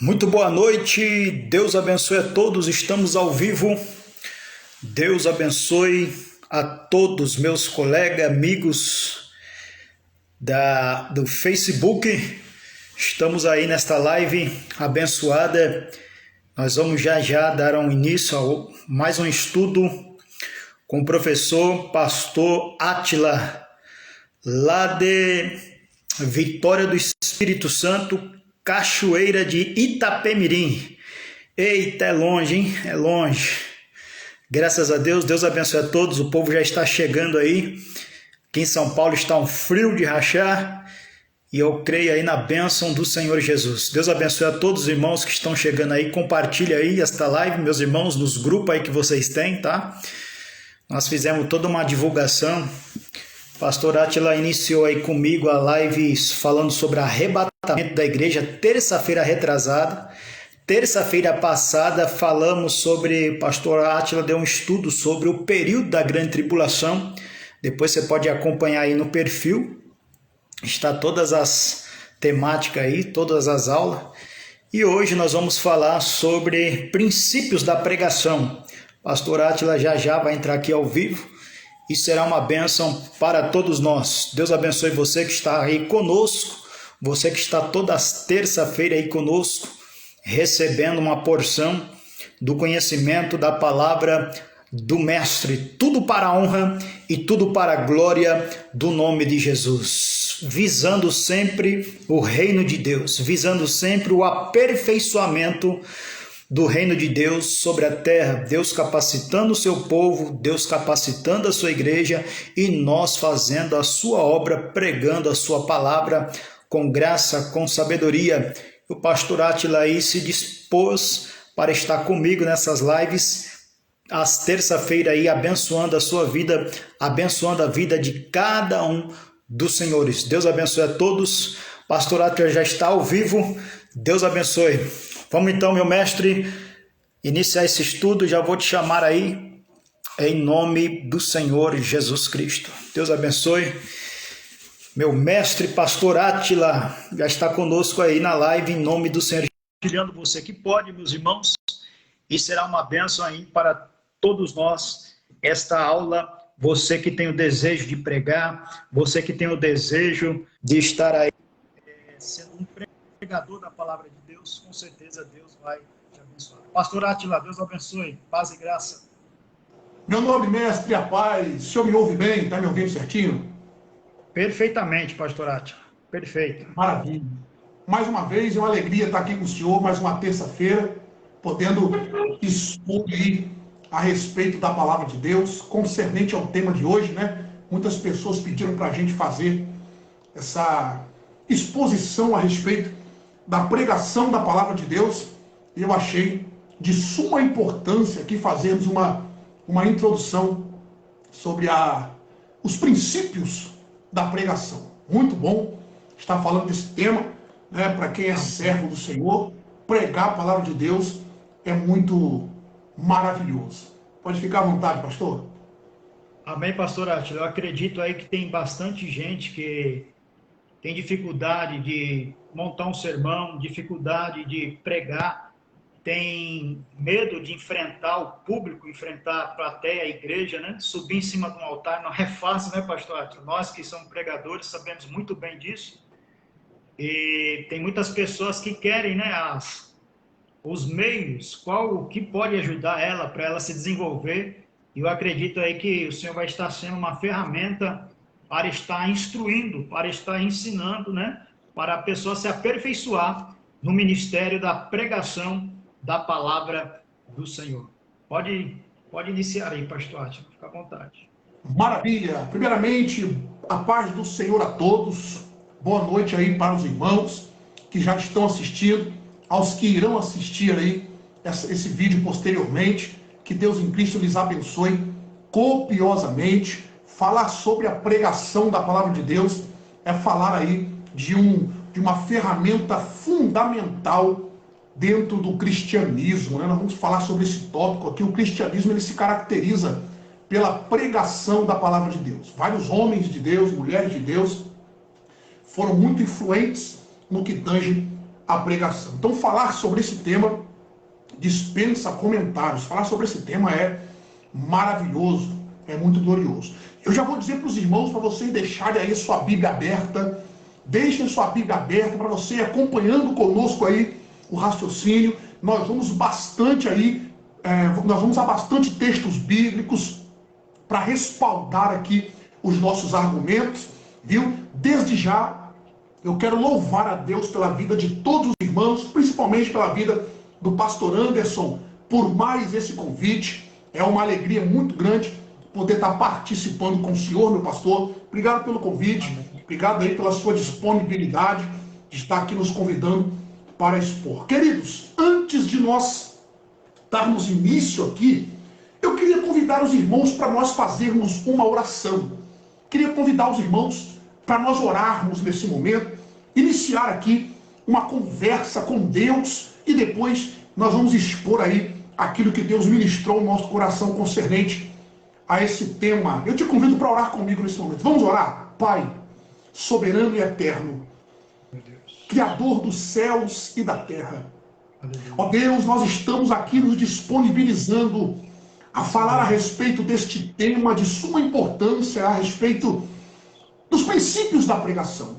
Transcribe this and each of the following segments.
Muito boa noite, Deus abençoe a todos, estamos ao vivo. Deus abençoe a todos meus colegas, amigos do Facebook. Estamos aí nesta live abençoada. Nós vamos já dar um início a mais um estudo com o professor pastor Átila, lá de Vitória do Espírito Santo, Cachoeira de Itapemirim. Eita, é longe, hein? É longe. Graças a Deus, Deus abençoe a todos. O povo já está chegando aí. Aqui em São Paulo está um frio de rachar. E eu creio aí na bênção do Senhor Jesus. Deus abençoe a todos os irmãos que estão chegando aí. Compartilha aí esta live, meus irmãos, nos grupos aí que vocês têm, tá? Nós fizemos toda uma divulgação. Pastor Átila iniciou aí comigo a live falando sobre arrebatamento da igreja, terça-feira retrasada. Terça-feira passada falamos sobre, pastor Átila deu um estudo sobre o período da grande tribulação. Depois você pode acompanhar aí no perfil. Está todas as temáticas aí, todas as aulas. E hoje nós vamos falar sobre princípios da pregação. Pastor Átila já vai entrar aqui ao vivo. E será uma bênção para todos nós. Deus abençoe você que está aí conosco, você que está toda terça-feira aí conosco, recebendo uma porção do conhecimento da palavra do Mestre. Tudo para a honra e tudo para a glória do nome de Jesus. Visando sempre o reino de Deus, visando sempre o aperfeiçoamento do reino de Deus sobre a terra, Deus capacitando o seu povo, Deus capacitando a sua igreja e nós fazendo a sua obra, pregando a sua palavra com graça, com sabedoria. O pastor Átila aí se dispôs para estar comigo nessas lives, às terça-feira aí, abençoando a sua vida, abençoando a vida de cada um dos senhores. Deus abençoe a todos. Pastor Átila já está ao vivo. Deus abençoe. Vamos então, meu mestre, iniciar esse estudo. Já vou te chamar aí, em nome do Senhor Jesus Cristo. Deus abençoe. Meu mestre, pastor Átila, já está conosco aí na live, em nome do Senhor. Compartilhando você que pode, meus irmãos, e será uma bênção aí para todos nós, esta aula. Você que tem o desejo de pregar, você que tem o desejo de estar aí sendo um pregador da palavra de Deus, com certeza Deus vai te abençoar. Pastor Átila, Deus abençoe, paz e graça. Meu nome, mestre, a paz. O senhor me ouve bem? Está me ouvindo certinho? Perfeitamente, pastor Átila, perfeito. Maravilha. Mais uma vez, é uma alegria estar aqui com o senhor, mais uma terça-feira, podendo expor aí a respeito da palavra de Deus, concernente ao tema de hoje, né? Muitas pessoas pediram para a gente fazer essa exposição a respeito da pregação da palavra de Deus, e eu achei de suma importância aqui fazermos uma introdução sobre os princípios da pregação. Muito bom estar falando desse tema, né? Para quem é servo do Senhor, pregar a palavra de Deus é muito maravilhoso. Pode ficar à vontade, pastor. Amém, pastor Átila. Eu acredito aí que tem bastante gente que tem dificuldade de montar um sermão, dificuldade de pregar, tem medo de enfrentar o público, enfrentar a plateia, a igreja, né? Subir em cima de um altar não é fácil, né, pastor Átila? Nós que somos pregadores sabemos muito bem disso. E tem muitas pessoas que querem, né, os meios, o que pode ajudar ela para ela se desenvolver. E eu acredito aí que o Senhor vai estar sendo uma ferramenta para estar instruindo, para estar ensinando, né? Para a pessoa se aperfeiçoar no ministério da pregação da palavra do Senhor. Pode iniciar aí, pastor Átila, fica à vontade. Maravilha! Primeiramente, a paz do Senhor a todos. Boa noite aí para os irmãos que já estão assistindo, aos que irão assistir aí esse vídeo posteriormente. Que Deus em Cristo lhes abençoe copiosamente. Falar sobre a pregação da palavra de Deus é falar aí de uma ferramenta fundamental dentro do cristianismo, né? Nós vamos falar sobre esse tópico aqui. O cristianismo ele se caracteriza pela pregação da palavra de Deus. Vários homens de Deus, mulheres de Deus, foram muito influentes no que tange a pregação. Então, falar sobre esse tema dispensa comentários. Falar sobre esse tema é maravilhoso, é muito glorioso. Eu já vou dizer para os irmãos, para vocês deixarem aí sua Bíblia aberta, deixem sua Bíblia aberta para você ir acompanhando conosco aí o raciocínio. Nós vamos bastante aí, nós vamos a bastante textos bíblicos para respaldar aqui os nossos argumentos, viu? Desde já, eu quero louvar a Deus pela vida de todos os irmãos, principalmente pela vida do pastor Anderson, por mais esse convite. É uma alegria muito grande poder estar participando com o senhor, meu pastor. Obrigado pelo convite, obrigado aí pela sua disponibilidade de estar aqui nos convidando para expor. Queridos, antes de nós darmos início aqui, eu queria convidar os irmãos para nós fazermos uma oração. Queria convidar os irmãos para nós orarmos nesse momento, iniciar aqui uma conversa com Deus e depois nós vamos expor aí aquilo que Deus ministrou no nosso coração concernente a esse tema. Eu te convido para orar comigo nesse momento. Vamos orar? Pai, soberano e eterno, Criador dos céus e da terra. Ó Deus, nós estamos aqui nos disponibilizando a falar a respeito deste tema de suma importância, a respeito dos princípios da pregação.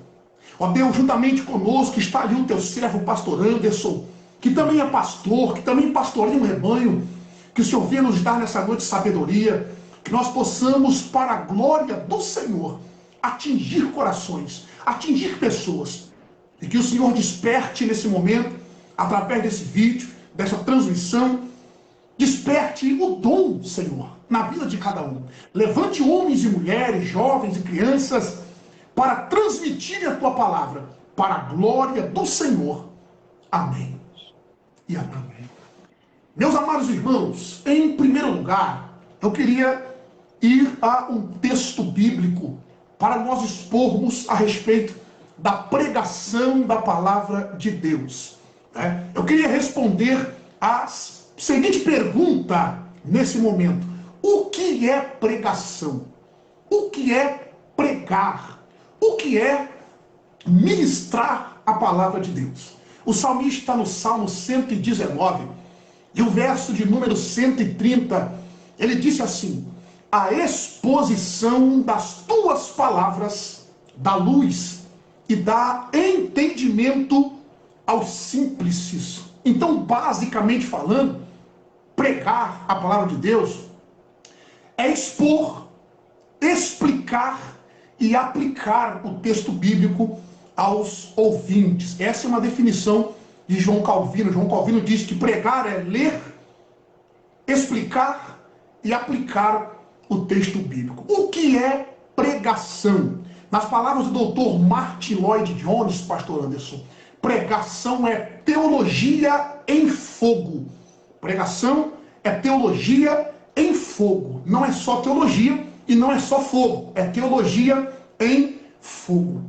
Ó Deus, juntamente conosco está ali o teu servo, o pastor Anderson, que também é pastor, que também pastoreia um rebanho, que o Senhor venha nos dar nessa noite sabedoria, que nós possamos, para a glória do Senhor, atingir corações, atingir pessoas, e que o Senhor desperte nesse momento, através desse vídeo, dessa transmissão, desperte o dom, Senhor, na vida de cada um. Levante homens e mulheres, jovens e crianças, para transmitir a tua palavra, para a glória do Senhor. Amém. E amém. Meus amados irmãos, em primeiro lugar, eu queria ir a um texto bíblico para nós expormos a respeito da pregação da palavra de Deus. Eu queria responder a seguinte pergunta nesse momento: o que é pregação? O que é pregar? O que é ministrar a palavra de Deus? O salmista está no Salmo 119, e o verso de número 130, ele disse assim: a exposição das tuas palavras dá luz e dá entendimento aos simples. Então, basicamente falando, pregar a palavra de Deus é expor, explicar e aplicar o texto bíblico aos ouvintes. Essa é uma definição de João Calvino. João Calvino diz que pregar é ler, explicar e aplicar o texto bíblico. O que é pregação? Nas palavras do Dr. Martyn Lloyd-Jones, pastor Anderson, pregação é teologia em fogo. Pregação é teologia em fogo. Não é só teologia e não é só fogo. É teologia em fogo.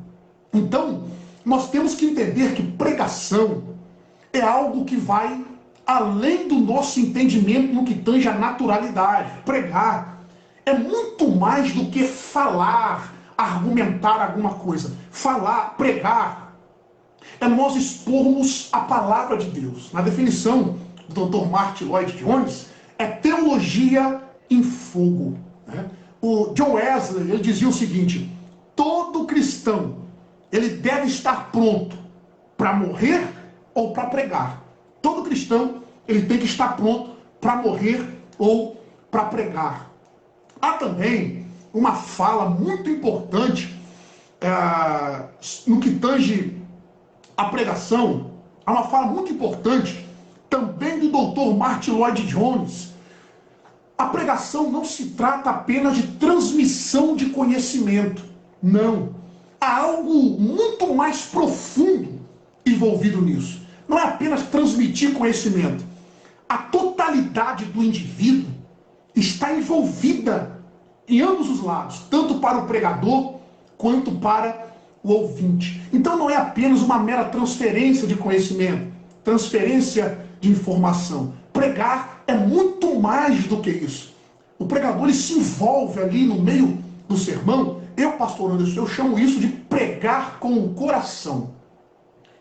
Então, nós temos que entender que pregação é algo que vai além do nosso entendimento no que tange a naturalidade. Pregar é muito mais do que falar, argumentar alguma coisa. Falar, pregar, é nós expormos a palavra de Deus. Na definição do Dr. Martyn Lloyd-Jones, é teologia em fogo. O John Wesley, ele dizia o seguinte: todo cristão, ele deve estar pronto para morrer ou para pregar. Todo cristão, ele tem que estar pronto para morrer ou para pregar. Há também uma fala muito importante no que tange a pregação. Há uma fala muito importante também do Dr. Martyn Lloyd-Jones. A pregação não se trata apenas de transmissão de conhecimento. Não. Há algo muito mais profundo envolvido nisso. Não é apenas transmitir conhecimento. A totalidade do indivíduo está envolvida em ambos os lados, tanto para o pregador quanto para o ouvinte. Então não é apenas uma mera transferência de conhecimento, transferência de informação. Pregar é muito mais do que isso. O pregador, ele se envolve ali no meio do sermão. Eu, pastor Anderson, eu chamo isso de pregar com o coração.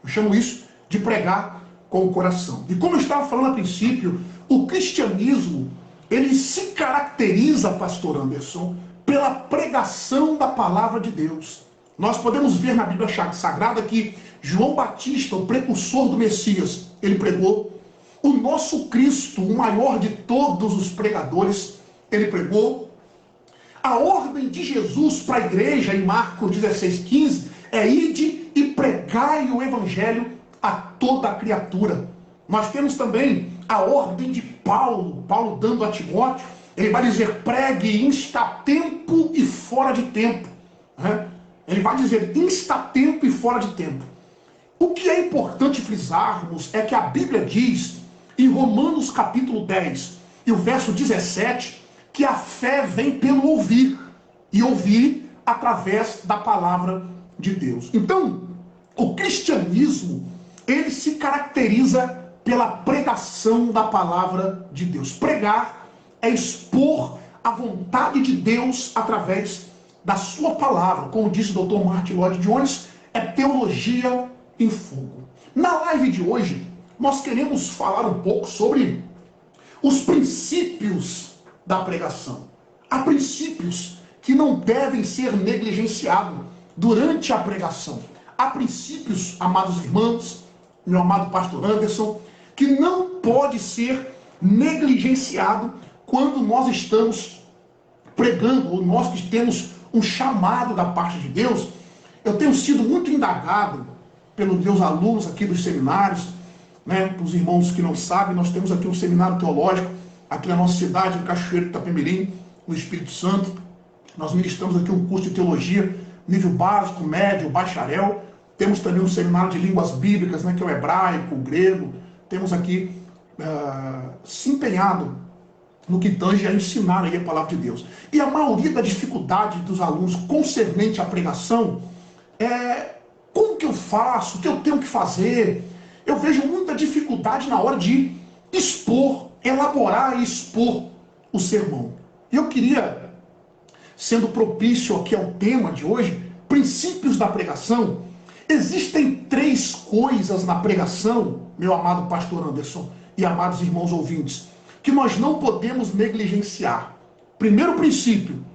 Eu chamo isso de pregar com o coração. E como eu estava falando a princípio, o cristianismo, ele se caracteriza, pastor Anderson, pela pregação da palavra de Deus. Nós podemos ver na Bíblia Sagrada que João Batista, o precursor do Messias, ele pregou. O nosso Cristo, o maior de todos os pregadores, ele pregou. A ordem de Jesus para a igreja, em Marcos 16,15, é ide e pregai o evangelho a toda a criatura. Nós temos também a ordem de Paulo dando a Timóteo, ele vai dizer, pregue insta-tempo e fora de tempo. Ele vai dizer, insta-tempo e fora de tempo. O que é importante frisarmos é que a Bíblia diz, em Romanos capítulo 10, e o verso 17, que a fé vem pelo ouvir, e ouvir através da palavra de Deus. Então, o cristianismo, ele se caracteriza pela pregação da palavra de Deus. Pregar é expor a vontade de Deus através da sua palavra. Como disse o Dr. Martin Lloyd Jones, é teologia em fogo. Na live de hoje, nós queremos falar um pouco sobre os princípios da pregação. Há princípios que não devem ser negligenciados durante a pregação. Há princípios, amados irmãos, meu amado pastor Anderson, que não pode ser negligenciado quando nós estamos pregando, ou nós que temos um chamado da parte de Deus. Eu tenho sido muito indagado pelos meus alunos aqui dos seminários, para os irmãos que não sabem, nós temos aqui um seminário teológico, aqui na nossa cidade, em Cachoeiro de Itapemirim, no Espírito Santo. Nós ministramos aqui um curso de teologia, nível básico, médio, bacharel. Temos também um seminário de línguas bíblicas, que é o hebraico, o grego. Temos aqui se empenhado no que tange a ensinar aí a palavra de Deus. E a maioria da dificuldade dos alunos concernente à pregação é como que eu faço, o que eu tenho que fazer. Eu vejo muita dificuldade na hora de expor, elaborar e expor o sermão. E eu queria, sendo propício aqui ao tema de hoje, princípios da pregação. Existem 3 coisas na pregação, meu amado pastor Anderson e amados irmãos ouvintes, que nós não podemos negligenciar. Primeiro princípio,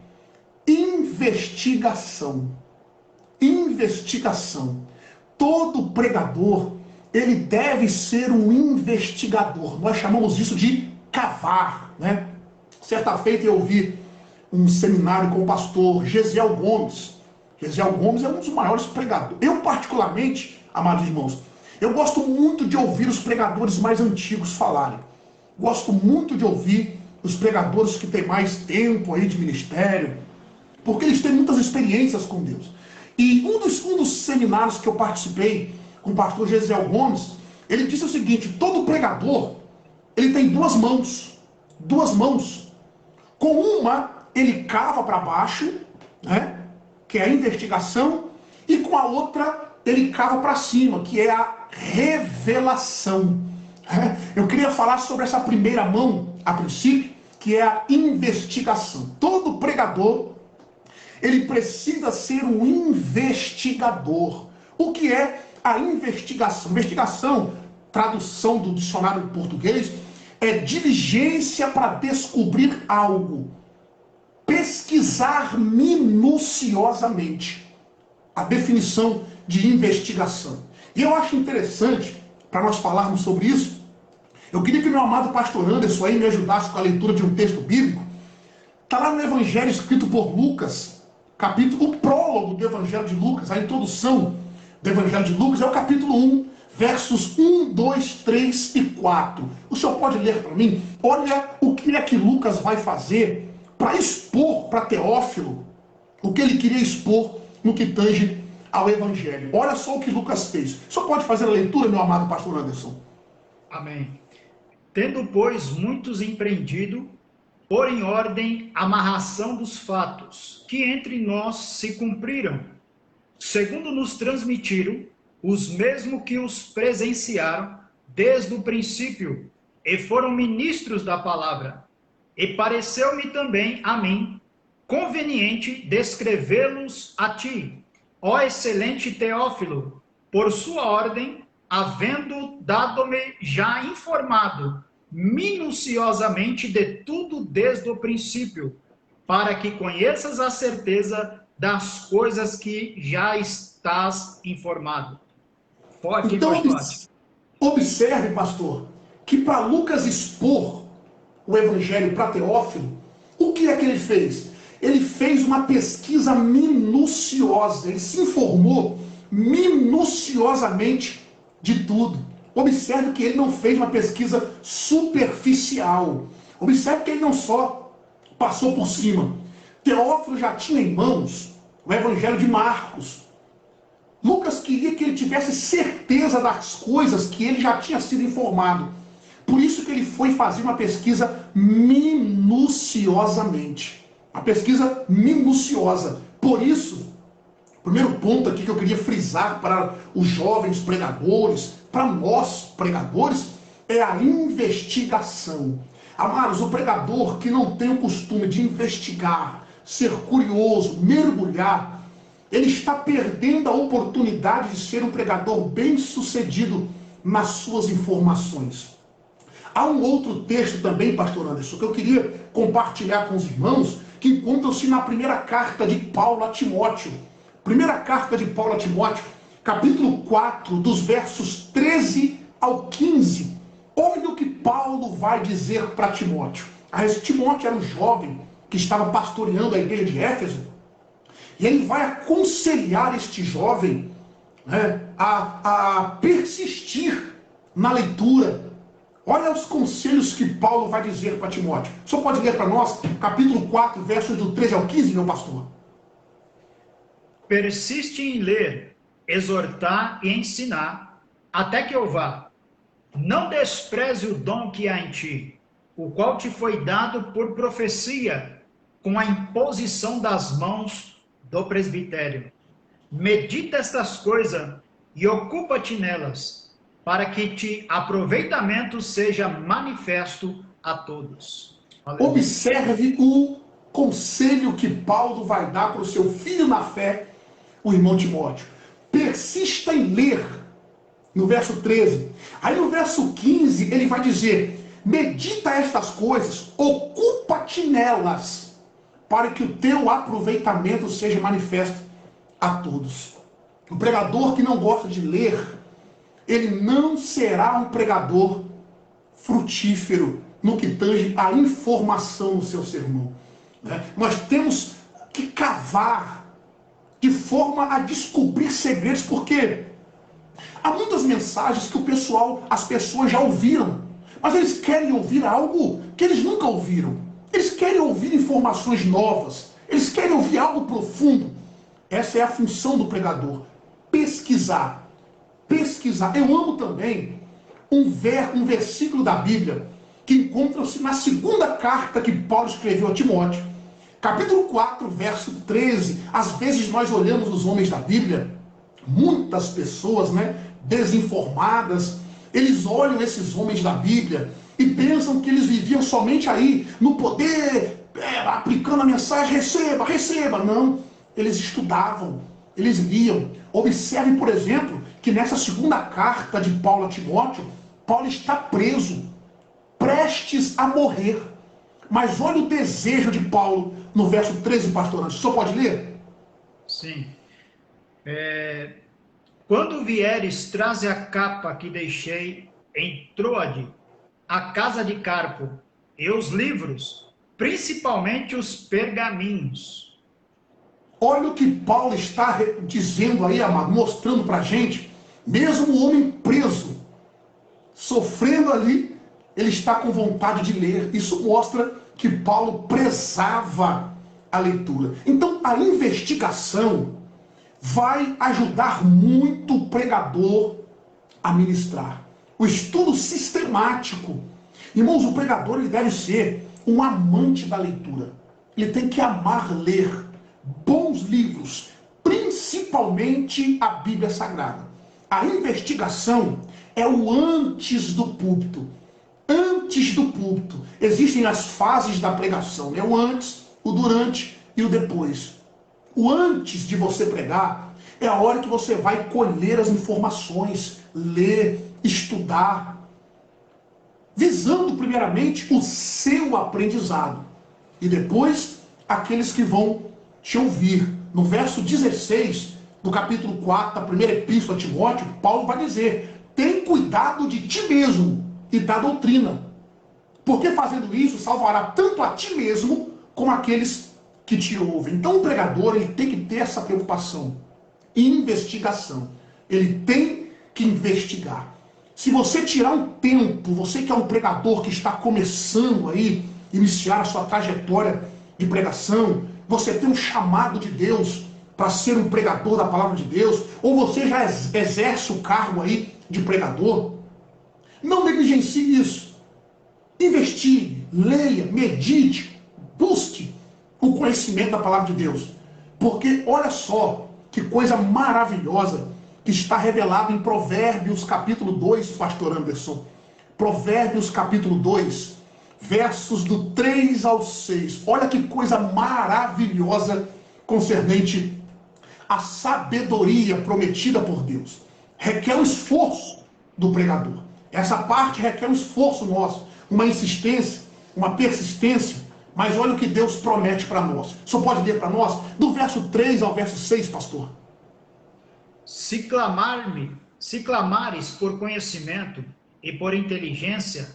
investigação. Investigação. Todo pregador, ele deve ser um investigador. Nós chamamos isso de cavar, Certa feita eu ouvi um seminário com o pastor Gesiel Gomes. Gesiel Gomes é um dos maiores pregadores. Eu, particularmente, amados irmãos, eu gosto muito de ouvir os pregadores mais antigos falarem. Gosto muito de ouvir os pregadores que têm mais tempo aí de ministério, porque eles têm muitas experiências com Deus. E um dos seminários que eu participei com o pastor Gesiel Gomes, ele disse o seguinte: todo pregador, ele tem 2 mãos. 2 mãos. Com uma, ele cava para baixo, que é a investigação, e com a outra, ele cava para cima, que é a revelação. Eu queria falar sobre essa primeira mão, a princípio, que é a investigação. Todo pregador, ele precisa ser um investigador. O que é a investigação? Investigação, tradução do dicionário de português, é diligência para descobrir algo. Pesquisar minuciosamente. A definição de investigação. E eu acho interessante, para nós falarmos sobre isso, eu queria que meu amado pastor Anderson aí me ajudasse com a leitura de um texto bíblico. Está lá no Evangelho escrito por Lucas, o prólogo do Evangelho de Lucas, a introdução do Evangelho de Lucas é o capítulo 1, versos 1, 2, 3 e 4. O senhor pode ler para mim? Olha o que é que Lucas vai fazer para expor para Teófilo o que ele queria expor no que tange ao Evangelho. Olha só o que Lucas fez. O senhor pode fazer a leitura, meu amado pastor Anderson? Amém. Tendo, pois, muitos empreendido, pôr em ordem a amarração dos fatos, que entre nós se cumpriram, segundo nos transmitiram os mesmos que os presenciaram desde o princípio, e foram ministros da palavra. E pareceu-me também a mim conveniente descrevê-los a ti, ó excelente Teófilo, por sua ordem, havendo dado-me já informado minuciosamente de tudo desde o princípio, para que conheças a certeza das coisas que já estás informado. Forte, hein, Então, pastor? observe, pastor, que para Lucas expor o evangelho para Teófilo, o que é que ele fez? Ele fez uma pesquisa minuciosa, ele se informou minuciosamente de tudo. Observe que ele não fez uma pesquisa superficial. Observe que ele não só passou por cima. Teófilo já tinha em mãos o evangelho de Marcos. Lucas queria que ele tivesse certeza das coisas que ele já tinha sido informado. Por isso que ele foi fazer uma pesquisa minuciosamente. Uma pesquisa minuciosa. Por isso, o primeiro ponto aqui que eu queria frisar para os jovens pregadores, para nós pregadores, é a investigação. Amados, o pregador que não tem o costume de investigar, ser curioso, mergulhar, ele está perdendo a oportunidade de ser um pregador bem-sucedido nas suas informações. Há um outro texto também, pastor Anderson, que eu queria compartilhar com os irmãos, que encontram-se na primeira carta de Paulo a Timóteo. Primeira carta de Paulo a Timóteo, capítulo 4, dos versos 13 ao 15. Olha o que Paulo vai dizer para Timóteo. Timóteo era um jovem que estava pastoreando a igreja de Éfeso, e ele vai aconselhar este jovem, né, a persistir na leitura. Olha os conselhos que Paulo vai dizer para Timóteo. O senhor pode ler para nós, capítulo 4, versos do 13 ao 15, meu pastor? Persiste em ler, exortar e ensinar, até que eu vá. Não despreze o dom que há em ti, o qual te foi dado por profecia, com a imposição das mãos do presbitério. Medita estas coisas e ocupa-te nelas, para que te aproveitamento seja manifesto a todos. Aleluia. Observe o conselho que Paulo vai dar para o seu filho na fé, o irmão Timóteo. Persista em ler, no verso 13. Aí no verso 15 ele vai dizer: medita estas coisas, ocupa-te nelas, para que o teu aproveitamento seja manifesto a todos. O pregador que não gosta de ler, ele não será um pregador frutífero no que tange a informação no seu sermão. Nós temos que cavar de forma a descobrir segredos, porque há muitas mensagens que as pessoas já ouviram, mas eles querem ouvir algo que eles nunca ouviram. Eles querem ouvir informações novas, eles querem ouvir algo profundo. Essa é a função do pregador, pesquisar. Pesquisar. Eu amo também um versículo da Bíblia que encontra-se na segunda carta que Paulo escreveu a Timóteo, capítulo 4, verso 13. Às vezes nós olhamos os homens da Bíblia, muitas pessoas, desinformadas, eles olham esses homens da Bíblia e pensam que eles viviam somente aí, no poder, aplicando a mensagem, receba, receba. Não, eles estudavam, eles liam. Observe, por exemplo, que nessa segunda carta de Paulo a Timóteo, Paulo está preso, prestes a morrer. Mas olha o desejo de Paulo no verso 13, pastor Anderson. O senhor pode ler? Sim. Quando vieres, traze a capa que deixei em Troade, a casa de Carpo, e os livros, principalmente os pergaminhos. Olha o que Paulo está dizendo aí, amado, mostrando para a gente. Mesmo o homem preso, sofrendo ali, ele está com vontade de ler. Isso mostra que Paulo prezava a leitura. Então, a investigação vai ajudar muito o pregador a ministrar. O estudo sistemático. Irmãos, o pregador ele deve ser um amante da leitura. Ele tem que amar ler bons livros, principalmente a Bíblia Sagrada. A investigação é o antes do púlpito. Antes do púlpito. Existem as fases da pregação, o antes, o durante e o depois. O antes de você pregar é a hora que você vai colher as informações, ler, estudar, visando primeiramente o seu aprendizado. E depois, aqueles que vão te ouvir. No verso 16 do capítulo 4 da primeira epístola a Timóteo, Paulo vai dizer: tem cuidado de ti mesmo e da doutrina, porque fazendo isso salvará tanto a ti mesmo como aqueles que te ouvem. Então o pregador, ele tem que ter essa preocupação, investigação. Ele tem que investigar. Se você tirar um tempo, você que é um pregador que está começando aí, iniciar a sua trajetória de pregação, você tem um chamado de Deus para ser um pregador da palavra de Deus, ou você já exerce o cargo aí de pregador, não negligencie isso. Investigue, leia, medite, busque o conhecimento da palavra de Deus. Porque olha só que coisa maravilhosa que está revelado em Provérbios capítulo 2, pastor Anderson. Provérbios capítulo 2, versos do 3 ao 6. Olha que coisa maravilhosa concernente à sabedoria prometida por Deus. Requer o esforço do pregador. Essa parte requer um esforço nosso, uma insistência, uma persistência. Mas olha o que Deus promete para nós. Só pode ler para nós do verso 3 ao verso 6, pastor. Se clamares por conhecimento e por inteligência,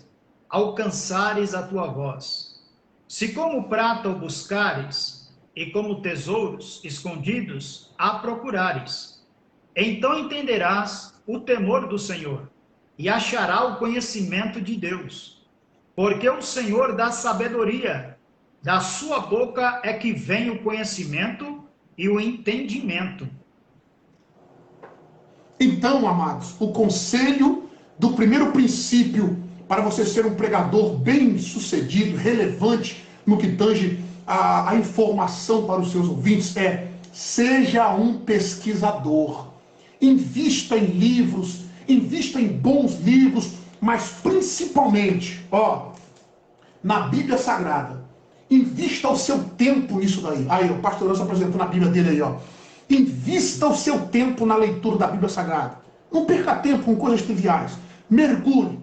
alcançares a tua voz. Se como prata o buscares, e como tesouros escondidos a procurares, então entenderás o temor do Senhor, e achará o conhecimento de Deus. Porque o Senhor dá sabedoria, da sua boca é que vem o conhecimento e o entendimento. Então, amados, o conselho do primeiro princípio para você ser um pregador bem sucedido, relevante no que tange a informação para os seus ouvintes é: seja um pesquisador. Invista em livros, invista em bons livros, mas principalmente, na Bíblia Sagrada. Invista o seu tempo nisso daí. Aí, o pastor Anderson apresentando a Bíblia dele aí, Invista o seu tempo na leitura da Bíblia Sagrada. Não perca tempo com coisas triviais. Mergulhe.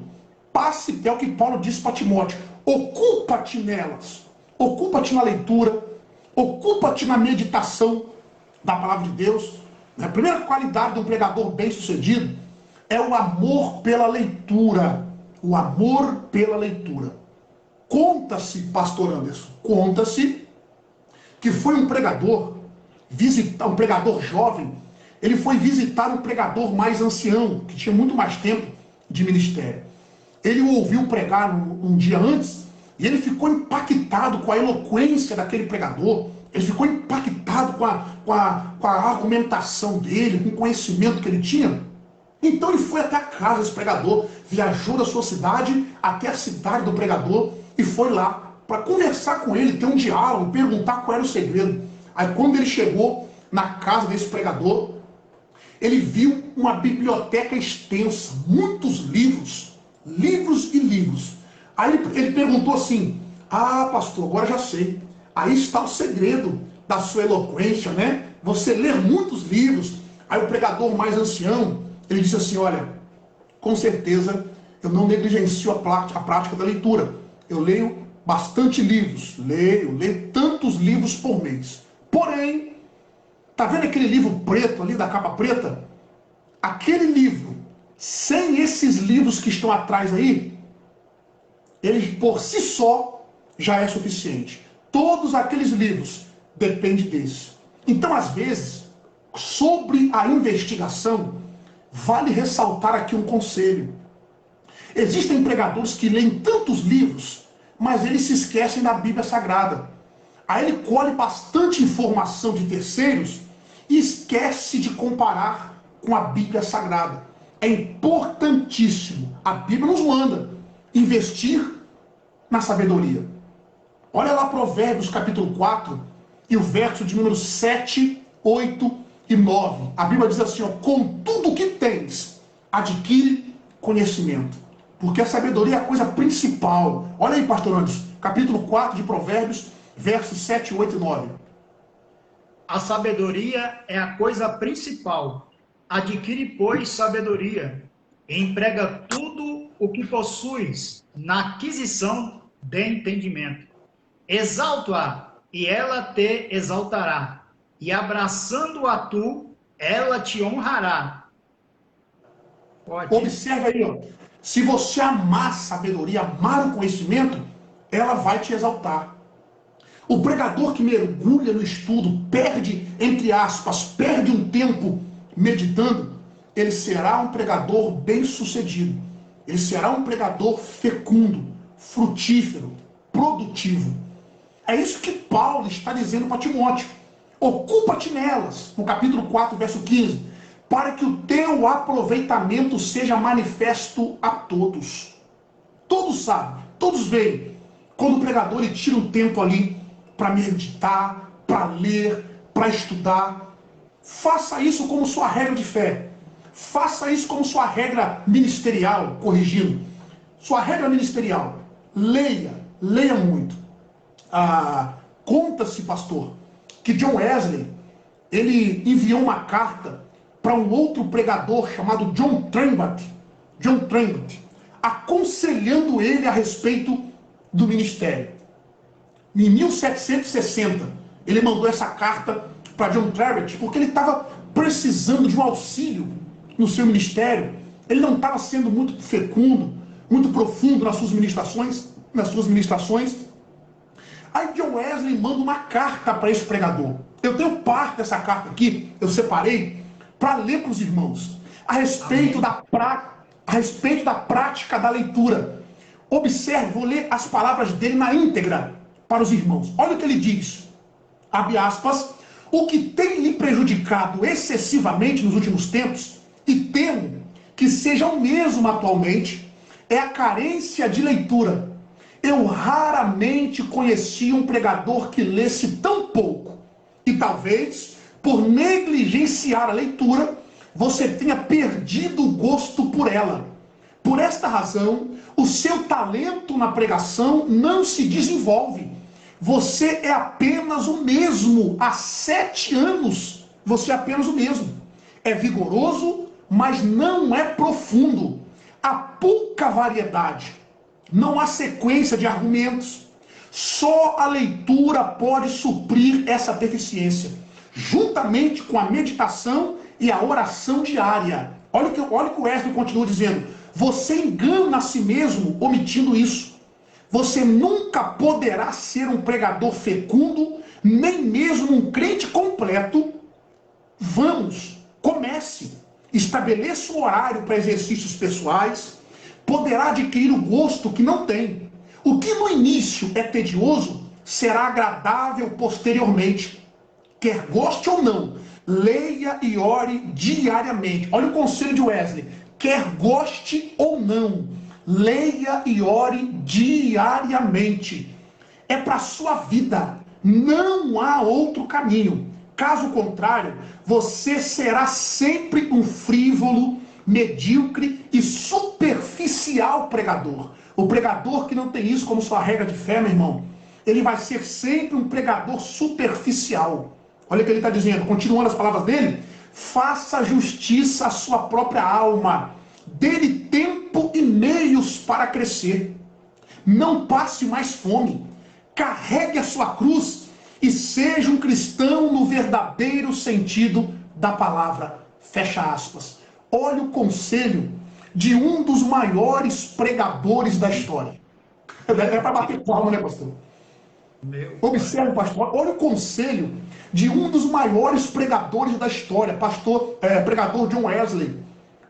Passe, é o que Paulo disse para Timóteo. Ocupa-te nelas. Ocupa-te na leitura. Ocupa-te na meditação da palavra de Deus. A primeira qualidade de um pregador bem-sucedido é o amor pela leitura. O amor pela leitura. Conta-se, pastor Anderson, conta-se que foi um pregador jovem, ele foi visitar um pregador mais ancião, que tinha muito mais tempo de ministério. Ele o ouviu pregar um dia antes, e ele ficou impactado com a eloquência daquele pregador, ele ficou impactado com a argumentação dele, com o conhecimento que ele tinha. Então ele foi até a casa desse pregador, viajou da sua cidade até a cidade do pregador, e foi lá para conversar com ele, ter um diálogo, perguntar qual era o segredo. Aí quando ele chegou na casa desse pregador, ele viu uma biblioteca extensa, muitos livros, livros e livros. Aí ele perguntou assim: pastor, agora já sei, aí está o segredo da sua eloquência, né? Você ler muitos livros. Aí o pregador mais ancião, ele disse assim: olha, com certeza eu não negligencio a prática da leitura. Eu leio bastante livros, leio tantos livros por mês. Porém, tá vendo aquele livro preto ali, da capa preta? Aquele livro, sem esses livros que estão atrás aí, ele por si só já é suficiente. Todos aqueles livros dependem desse. Então, às vezes, sobre a investigação, vale ressaltar aqui um conselho. Existem pregadores que leem tantos livros, mas eles se esquecem da Bíblia Sagrada. Aí ele colhe bastante informação de terceiros e esquece de comparar com a Bíblia Sagrada. É importantíssimo. A Bíblia nos manda investir na sabedoria. Olha lá Provérbios capítulo 4 e o verso de número 7, 8 e 9. A Bíblia diz assim: com tudo que tens, adquire conhecimento. Porque a sabedoria é a coisa principal. Olha aí, pastor Anderson, capítulo 4 de Provérbios, versos 7, 8 e 9. A sabedoria é a coisa principal. Adquire, pois, sabedoria, emprega tudo o que possuis na aquisição de entendimento. Exalta-a, e ela te exaltará, e abraçando-a tu, ela te honrará. Pode. Observe aí, ó. Se você amar a sabedoria, amar o conhecimento, ela vai te exaltar. O pregador que mergulha no estudo, perde, entre aspas, perde um tempo meditando, ele será um pregador bem-sucedido. Ele será um pregador fecundo, frutífero, produtivo. É isso que Paulo está dizendo para Timóteo. Ocupa-te nelas, no capítulo 4, verso 15, para que o teu aproveitamento seja manifesto a todos. Todos sabem, todos veem, quando o pregador ele tira um tempo ali para meditar, para ler, para estudar. Faça isso como sua regra de fé. Faça isso como sua regra ministerial, corrigindo. Sua regra ministerial. Leia muito. Conta-se, pastor, que John Wesley, ele enviou uma carta para um outro pregador chamado John Trembath, aconselhando ele a respeito do ministério. Em 1760, ele mandou essa carta para John Trembath porque ele estava precisando de um auxílio no seu ministério. Ele não estava sendo muito fecundo, muito profundo nas suas ministrações. Aí John Wesley manda uma carta para esse pregador. Eu tenho parte dessa carta aqui, eu separei, para ler para os irmãos, a respeito da prática da leitura. Observe, vou ler as palavras dele na íntegra para os irmãos. Olha o que ele diz, abre aspas, o que tem lhe prejudicado excessivamente nos últimos tempos, e temo que seja o mesmo atualmente, é a carência de leitura. Eu raramente conheci um pregador que lesse tão pouco. E talvez, por negligenciar a leitura, você tenha perdido o gosto por ela. Por esta razão, o seu talento na pregação não se desenvolve. Você é apenas o mesmo. Há 7 anos, você é apenas o mesmo. É vigoroso, mas não é profundo. Há pouca variedade. Não há sequência de argumentos. Só a leitura pode suprir essa deficiência, juntamente com a meditação e a oração diária. Olha o que o Wesley continua dizendo. Você engana a si mesmo omitindo isso. Você nunca poderá ser um pregador fecundo, nem mesmo um crente completo. Vamos, comece. Estabeleça um horário para exercícios pessoais. Poderá adquirir o gosto que não tem. O que no início é tedioso, será agradável posteriormente. Quer goste ou não, leia e ore diariamente. Olha o conselho de Wesley. Quer goste ou não, leia e ore diariamente. É para a sua vida. Não há outro caminho. Caso contrário, você será sempre um frívolo, medíocre e superficial pregador. O pregador que não tem isso como sua regra de fé, meu irmão, ele vai ser sempre um pregador superficial. Olha o que ele está dizendo, continuando as palavras dele. Faça justiça à sua própria alma. Dê-lhe tempo e meios para crescer. Não passe mais fome. Carregue a sua cruz e seja um cristão no verdadeiro sentido da palavra. Fecha aspas. Olha o conselho de um dos maiores pregadores da história. É para bater palma, né, pastor? Observe, pastor. Olha o conselho de um dos maiores pregadores da história, pregador John Wesley.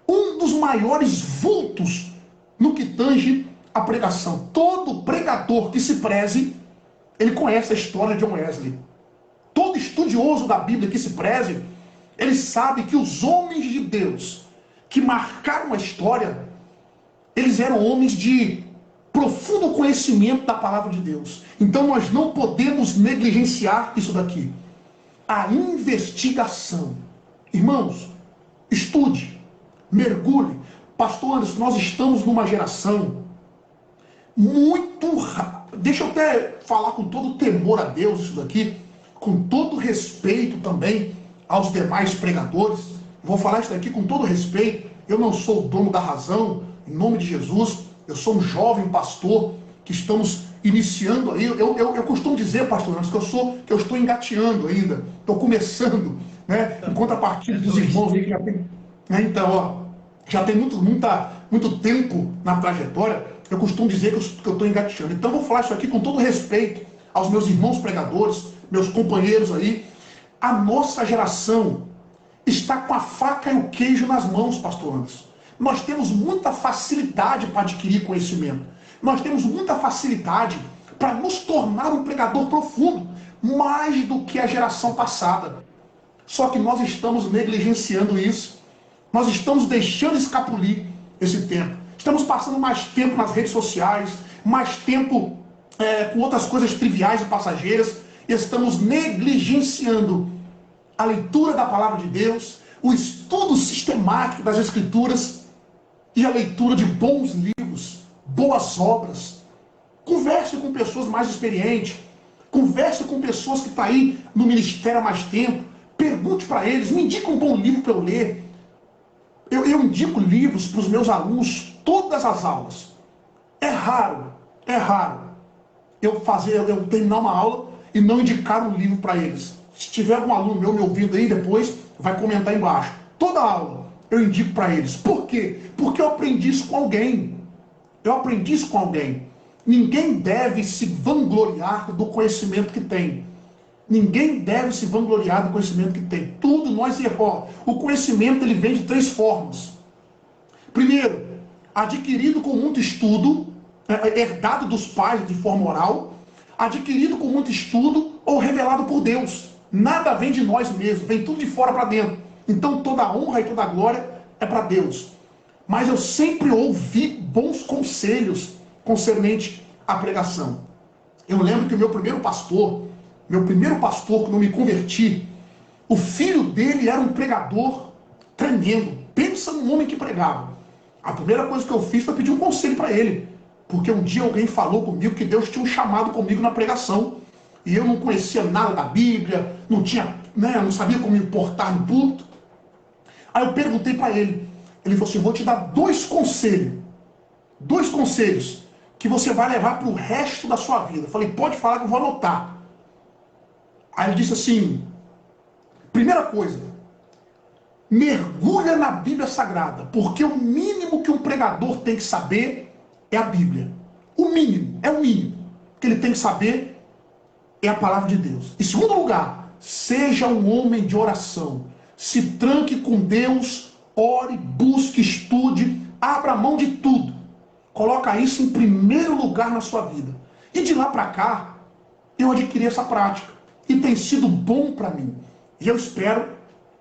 Um dos maiores vultos no que tange a pregação. Todo pregador que se preze, ele conhece a história de John Wesley. Todo estudioso da Bíblia que se preze, ele sabe que os homens de Deus que marcaram a história, eles eram homens de profundo conhecimento da palavra de Deus. Então nós não podemos negligenciar isso daqui. A investigação. Irmãos, estude, mergulhe. Pastor Anderson, nós estamos numa geração muito... Deixa eu até falar com todo temor a Deus isso daqui, com todo respeito também aos demais pregadores. Vou falar isso daqui com todo respeito. eu não sou o dono da razão, em nome de Jesus. Eu sou um jovem pastor que estamos iniciando aí. Eu costumo dizer, pastor, que eu estou engateando ainda, estou começando, né? Em contrapartida dos irmãos aí que já tem. Né? Então, ó, já tem muito tempo na trajetória. Eu costumo dizer que eu estou engateando. Então, eu vou falar isso aqui com todo respeito aos meus irmãos pregadores, meus companheiros aí. A nossa geração está com a faca e o queijo nas mãos, pastor Anderson. Nós temos muita facilidade para adquirir conhecimento. Nós temos muita facilidade para nos tornar um pregador profundo, mais do que a geração passada. Só que nós estamos negligenciando isso. Nós estamos deixando escapulir esse tempo. Estamos passando mais tempo nas redes sociais, mais tempo com outras coisas triviais e passageiras. Estamos negligenciando a leitura da palavra de Deus, o estudo sistemático das Escrituras e a leitura de bons livros, boas obras. Converse com pessoas mais experientes, converse com pessoas que estão aí no ministério há mais tempo, pergunte para eles, me indica um bom livro para eu ler. Eu indico livros para os meus alunos todas as aulas. É raro eu terminar uma aula e não indicar um livro para eles. Se tiver algum aluno meu me ouvindo aí depois, vai comentar embaixo. Toda aula eu indico para eles. Por quê? Porque eu aprendi isso com alguém. Ninguém deve se vangloriar do conhecimento que tem. Tudo nós erramos. O conhecimento ele vem de 3 formas. Primeiro, adquirido com muito estudo, herdado dos pais de forma oral, adquirido com muito estudo ou revelado por Deus. Nada vem de nós mesmos, vem tudo de fora para dentro. Então toda a honra e toda a glória é para Deus. Mas eu sempre ouvi bons conselhos concernente à pregação. Eu lembro que o meu primeiro pastor, quando eu me converti, o filho dele era um pregador tremendo. Pensa num homem que pregava. A primeira coisa que eu fiz foi pedir um conselho para ele. Porque um dia alguém falou comigo que Deus tinha um chamado comigo na pregação. E eu não conhecia nada da Bíblia, não sabia como me portar no púlpito. Aí eu perguntei para ele. Ele falou assim, vou te dar 2 conselhos. 2 conselhos que você vai levar para o resto da sua vida. Eu falei, pode falar que eu vou anotar. Aí ele disse assim, primeira coisa, mergulha na Bíblia Sagrada, porque o mínimo que um pregador tem que saber é a Bíblia. O mínimo que ele tem que saber é a palavra de Deus. Em segundo lugar, seja um homem de oração. Se tranque com Deus, ore, busque, estude, abra mão de tudo. Coloca isso em primeiro lugar na sua vida. E de lá para cá, eu adquiri essa prática. E tem sido bom para mim. E eu espero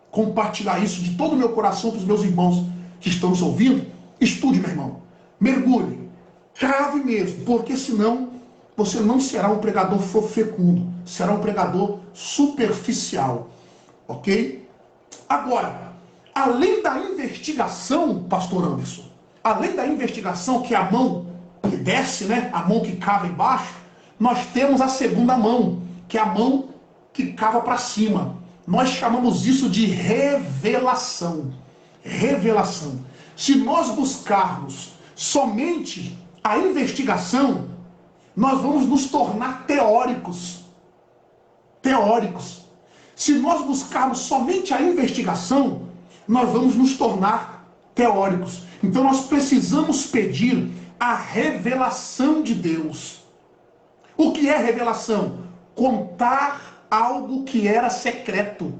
compartilhar isso de todo o meu coração para os meus irmãos que estão nos ouvindo. Estude, meu irmão. Mergulhe. Crave mesmo. Porque senão você não será um pregador fecundo. Será um pregador superficial. Ok? Agora, além da investigação, pastor Anderson, além da investigação, que é a mão que desce, né? A mão que cava embaixo, nós temos a segunda mão, que é a mão que cava para cima. Nós chamamos isso de revelação. Revelação. Se nós buscarmos somente a investigação, nós vamos nos tornar teóricos. Teóricos. Se nós buscarmos somente a investigação, nós vamos nos tornar teóricos. Então nós precisamos pedir a revelação de Deus. O que é revelação? Contar algo que era secreto.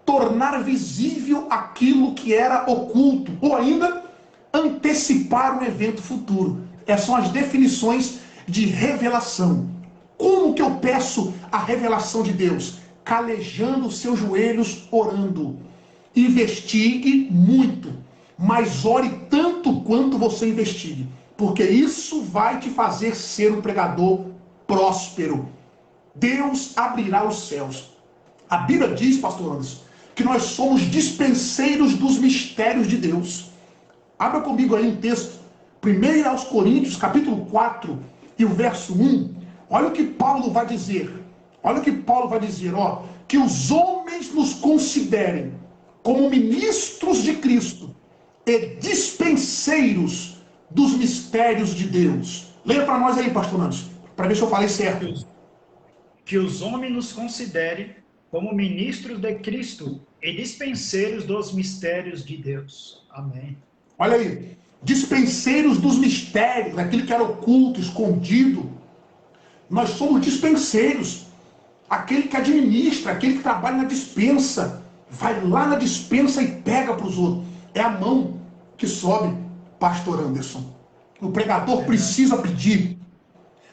Tornar visível aquilo que era oculto. Ou ainda, antecipar um evento futuro. Essas são as definições de revelação. Como que eu peço a revelação de Deus? Calejando os seus joelhos, orando. Investigue muito, mas ore tanto quanto você investigue. Porque isso vai te fazer ser um pregador próspero. Deus abrirá os céus. A Bíblia diz, pastor Anderson, que nós somos dispenseiros dos mistérios de Deus. Abra comigo aí um texto. 1 aos Coríntios, capítulo 4, e o verso 1. Olha o que Paulo vai dizer. Que os homens nos considerem como ministros de Cristo, e dispenseiros dos mistérios de Deus. Leia para nós aí, pastor Nantes, para ver se eu falei certo. Que os homens nos considerem como ministros de Cristo e dispenseiros dos mistérios de Deus. Amém. Olha aí, dispenseiros dos mistérios, daquilo que era oculto, escondido. Nós somos dispenseiros. Aquele que administra, aquele que trabalha na dispensa, vai lá na dispensa e pega para os outros. É a mão que sobe, pastor Anderson. O pregador precisa pedir.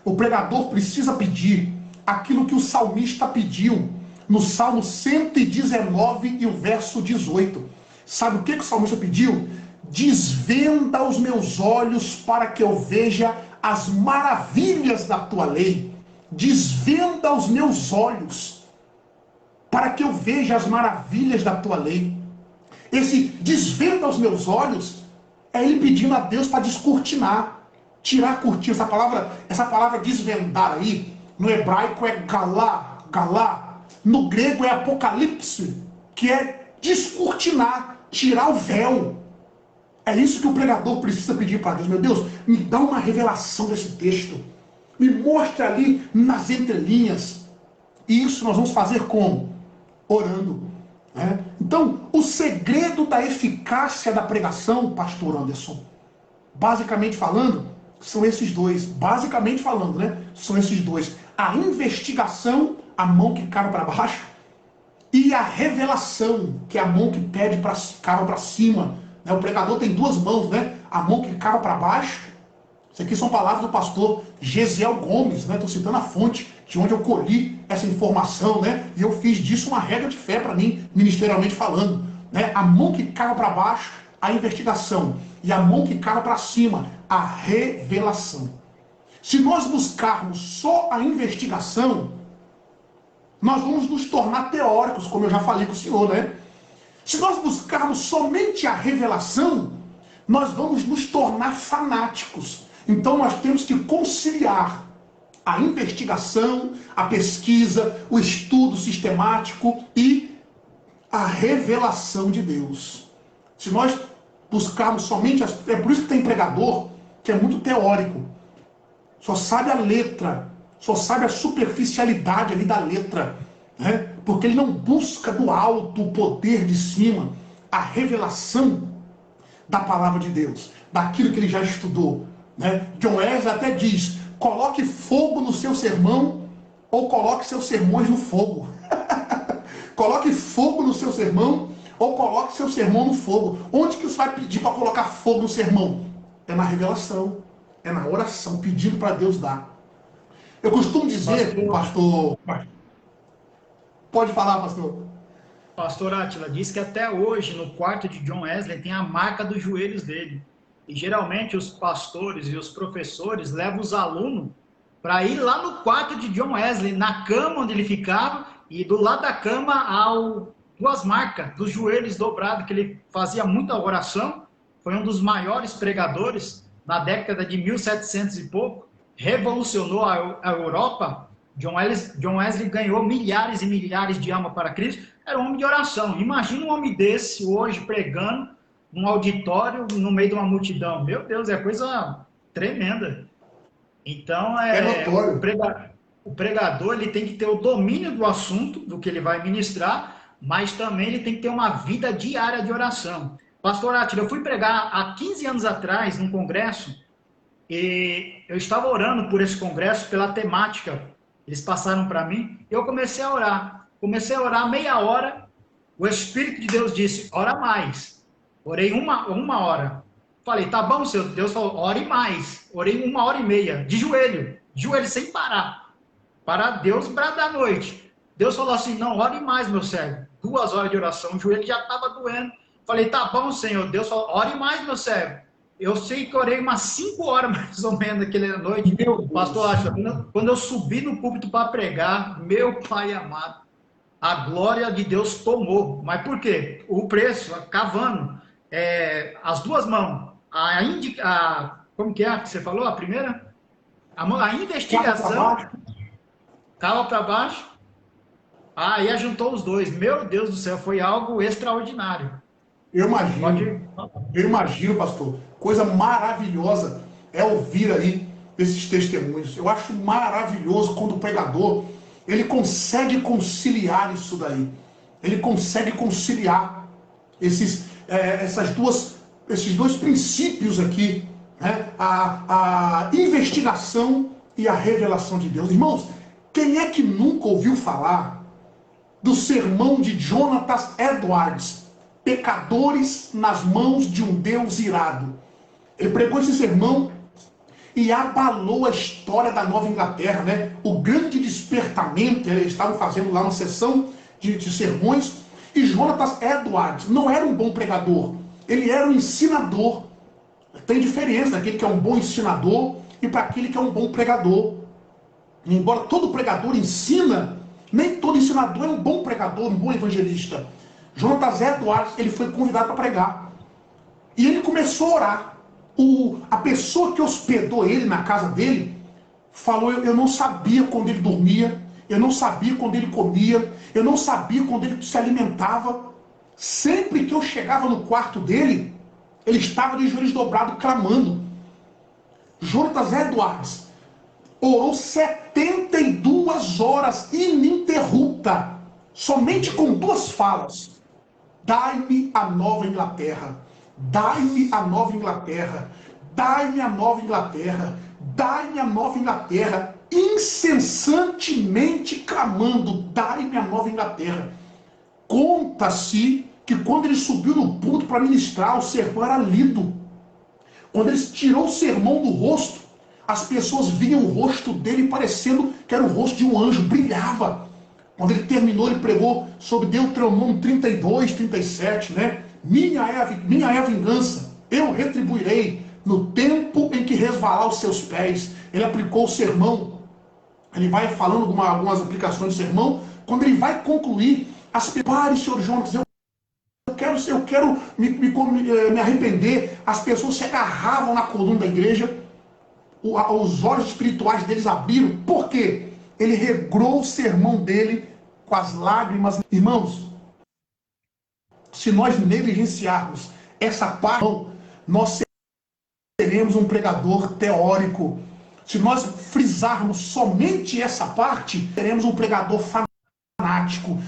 O pregador precisa pedir aquilo que o salmista pediu no Salmo 119 e o verso 18. Sabe o que o salmista pediu? Desvenda os meus olhos para que eu veja as maravilhas da tua lei. Desvenda os meus olhos para que eu veja as maravilhas da tua lei. Esse desvenda os meus olhos é ele pedindo a Deus para descortinar, tirar a cortina. Essa palavra desvendar aí, no hebraico é galá, galá. No grego é apocalipse, que é descortinar, tirar o véu. É isso que o pregador precisa pedir para Deus. Meu Deus, me dá uma revelação desse texto. Me mostra ali nas entrelinhas. E isso nós vamos fazer como? Orando. Né? Então, o segredo da eficácia da pregação, pastor Anderson, basicamente falando, são esses dois. Basicamente falando, né? São esses dois. A investigação, a mão que cava para baixo, e a revelação, que é a mão que pede para cava para cima. Né? O pregador tem duas mãos, né? A mão que cava para baixo. Isso aqui são palavras do pastor Gesiel Gomes, né? Estou citando a fonte de onde eu colhi essa informação, né? E eu fiz disso uma regra de fé para mim, ministerialmente falando. Né? A mão que cava para baixo, a investigação. E a mão que cava para cima, a revelação. Se nós buscarmos só a investigação, nós vamos nos tornar teóricos, como eu já falei com o senhor, né? Se nós buscarmos somente a revelação, nós vamos nos tornar fanáticos. Então nós temos que conciliar a investigação, a pesquisa, o estudo sistemático e a revelação de Deus. Se nós buscarmos somente... É por isso que tem pregador que é muito teórico. Só sabe a letra, só sabe a superficialidade ali da letra, né? Porque ele não busca do alto o poder de cima, a revelação da palavra de Deus, daquilo que ele já estudou. Né? John Wesley até diz, coloque fogo no seu sermão ou coloque seus sermões no fogo. Coloque fogo no seu sermão ou coloque seu sermão no fogo. Onde que você vai pedir para colocar fogo no sermão? É na revelação, é na oração, pedindo para Deus dar. Eu costumo dizer, pastor... Pode falar, pastor. Pastor Átila diz que até hoje no quarto de John Wesley tem a marca dos joelhos dele. E geralmente os pastores e os professores levam os alunos para ir lá no quarto de John Wesley, na cama onde ele ficava, e do lado da cama há duas marcas dos joelhos dobrados, que ele fazia muita oração, foi um dos maiores pregadores na década de 1700 e pouco, revolucionou a Europa. John Wesley ganhou milhares e milhares de almas para Cristo, era um homem de oração. Imagina um homem desse hoje pregando num auditório, no meio de uma multidão. Meu Deus, é coisa tremenda. Então, o pregador ele tem que ter o domínio do assunto, do que ele vai ministrar, mas também ele tem que ter uma vida diária de oração. Pastor Átila, eu fui pregar há 15 anos atrás, num congresso, e eu estava orando por esse congresso, pela temática. Eles passaram para mim, e eu comecei a orar. Comecei a orar meia hora, o Espírito de Deus disse, ora mais. Orei uma hora. Falei, tá bom, Senhor. Deus falou, ore mais. Orei 1h30, de joelho sem parar. Para Deus bradar à noite. Deus falou assim, não, ore mais, meu servo. 2 horas de oração, o joelho já estava doendo. Falei, tá bom, Senhor. Deus falou, ore mais, meu servo. Eu sei que orei umas 5 horas, mais ou menos, naquela noite. Pastor Átila, quando eu subi no púlpito para pregar, meu Pai amado, a glória de Deus tomou. Mas por quê? O preço, cavando. As duas mãos, como que é que você falou, a primeira? A investigação, cava para baixo, aí juntou os dois. Meu Deus do céu, foi algo extraordinário. Eu Pode imagino, ir. eu imagino, pastor. Coisa maravilhosa é ouvir aí esses testemunhos. Eu acho maravilhoso quando o pregador ele consegue conciliar isso daí. Ele consegue conciliar esses dois princípios aqui, né? A investigação e a revelação de Deus. Irmãos, quem é que nunca ouviu falar do sermão de Jonathan Edwards, Pecadores nas mãos de um Deus irado? Ele pregou esse sermão e abalou a história da Nova Inglaterra, né? O grande despertamento, eles estavam fazendo lá uma sessão de sermões, e Jonathan Edwards não era um bom pregador, ele era um ensinador. Tem diferença daquele que é um bom ensinador e para aquele que é um bom pregador. Embora todo pregador ensina, nem todo ensinador é um bom pregador, um bom evangelista. Jonathan Edwards, ele foi convidado para pregar. E ele começou a orar. A pessoa que hospedou ele na casa dele falou: eu não sabia quando ele dormia, eu não sabia quando ele comia, eu não sabia quando ele se alimentava. Sempre que eu chegava no quarto dele, ele estava de joelhos dobrados clamando. Jonathan Edwards orou 72 horas ininterrupta, somente com duas falas: dai-me a Nova Inglaterra, dai-me a Nova Inglaterra, dai-me a Nova Inglaterra, dai-me a Nova Inglaterra, incessantemente clamando: dai-me a Nova Inglaterra. Conta-se que quando ele subiu no púlpito para ministrar, o sermão era lido. Quando ele tirou o sermão do rosto, as pessoas viam o rosto dele parecendo que era o rosto de um anjo, brilhava. Quando ele terminou, ele pregou sobre Deuteronômio 32, 37, né? Minha é a vingança, eu retribuirei no tempo em que resvalar os seus pés. Ele aplicou o sermão, ele vai falando algumas aplicações do sermão. Quando ele vai concluir, pare, senhor Jonas, eu quero me arrepender. As pessoas se agarravam na coluna da igreja, os olhos espirituais deles abriram. Por quê? Ele regrou o sermão dele com as lágrimas. Irmãos, se nós negligenciarmos essa parte, nós seremos um pregador teórico. Se nós frisarmos somente essa parte, seremos um pregador fanático.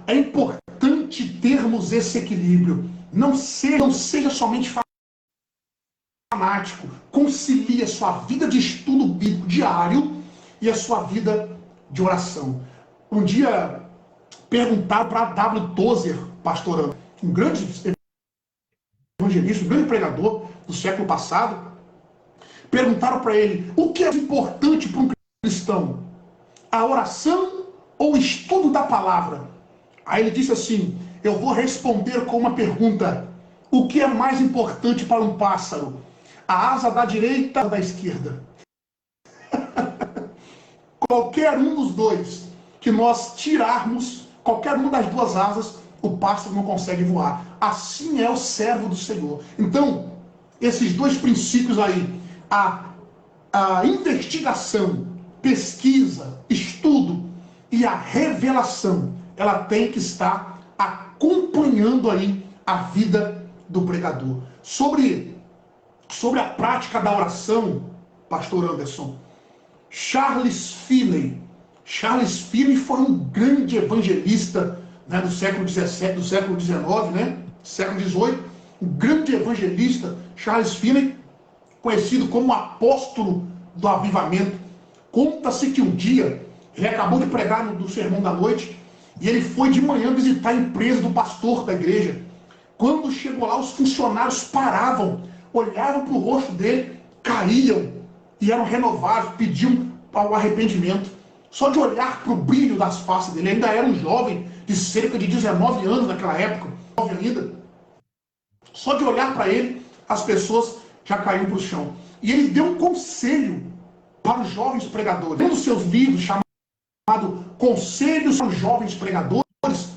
É importante termos esse equilíbrio. Não seja somente fanático. Concilie a sua vida de estudo bíblico diário e a sua vida de oração. Um dia perguntaram para W. Tozer, pastor, um grande evangelista, um grande pregador do século passado, perguntaram para ele: o que é importante para um cristão? A oração ou o estudo da palavra? Aí ele disse assim: eu vou responder com uma pergunta: o que é mais importante para um pássaro? A asa da direita ou da esquerda? Qualquer um dos dois que nós tirarmos, qualquer uma das duas asas, o pássaro não consegue voar. Assim é o servo do Senhor. Então, esses dois princípios aí, a investigação, pesquisa, estudo e a revelação, ela tem que estar acompanhando aí a vida do pregador. Sobre a prática da oração, pastor Anderson, Charles Finney foi um grande evangelista, né, do século XVII, do século XIX, né, século XVIII, um grande evangelista, Charles Finney, conhecido como o apóstolo do avivamento. Conta-se que um dia, ele acabou de pregar no Sermão da Noite, e ele foi de manhã visitar a empresa do pastor da igreja. Quando chegou lá, os funcionários paravam, olhavam para o rosto dele, caíam e eram renovados, pediam o arrependimento. Só de olhar para o brilho das faces dele, ainda era um jovem de cerca de 19 anos naquela época, jovem ainda. Só de olhar para ele, as pessoas já caíam para o chão. E ele deu um conselho para os jovens pregadores. Um dos seus livros, chamado Conselhos para os Jovens Pregadores,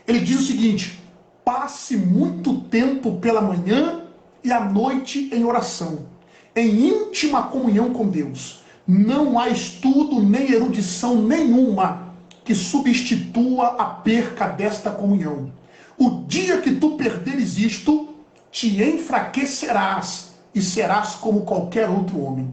ele diz o seguinte: passe muito tempo pela manhã e à noite em oração, em íntima comunhão com Deus. Não há estudo nem erudição nenhuma que substitua a perca desta comunhão. O dia que tu perderes isto, te enfraquecerás e serás como qualquer outro homem.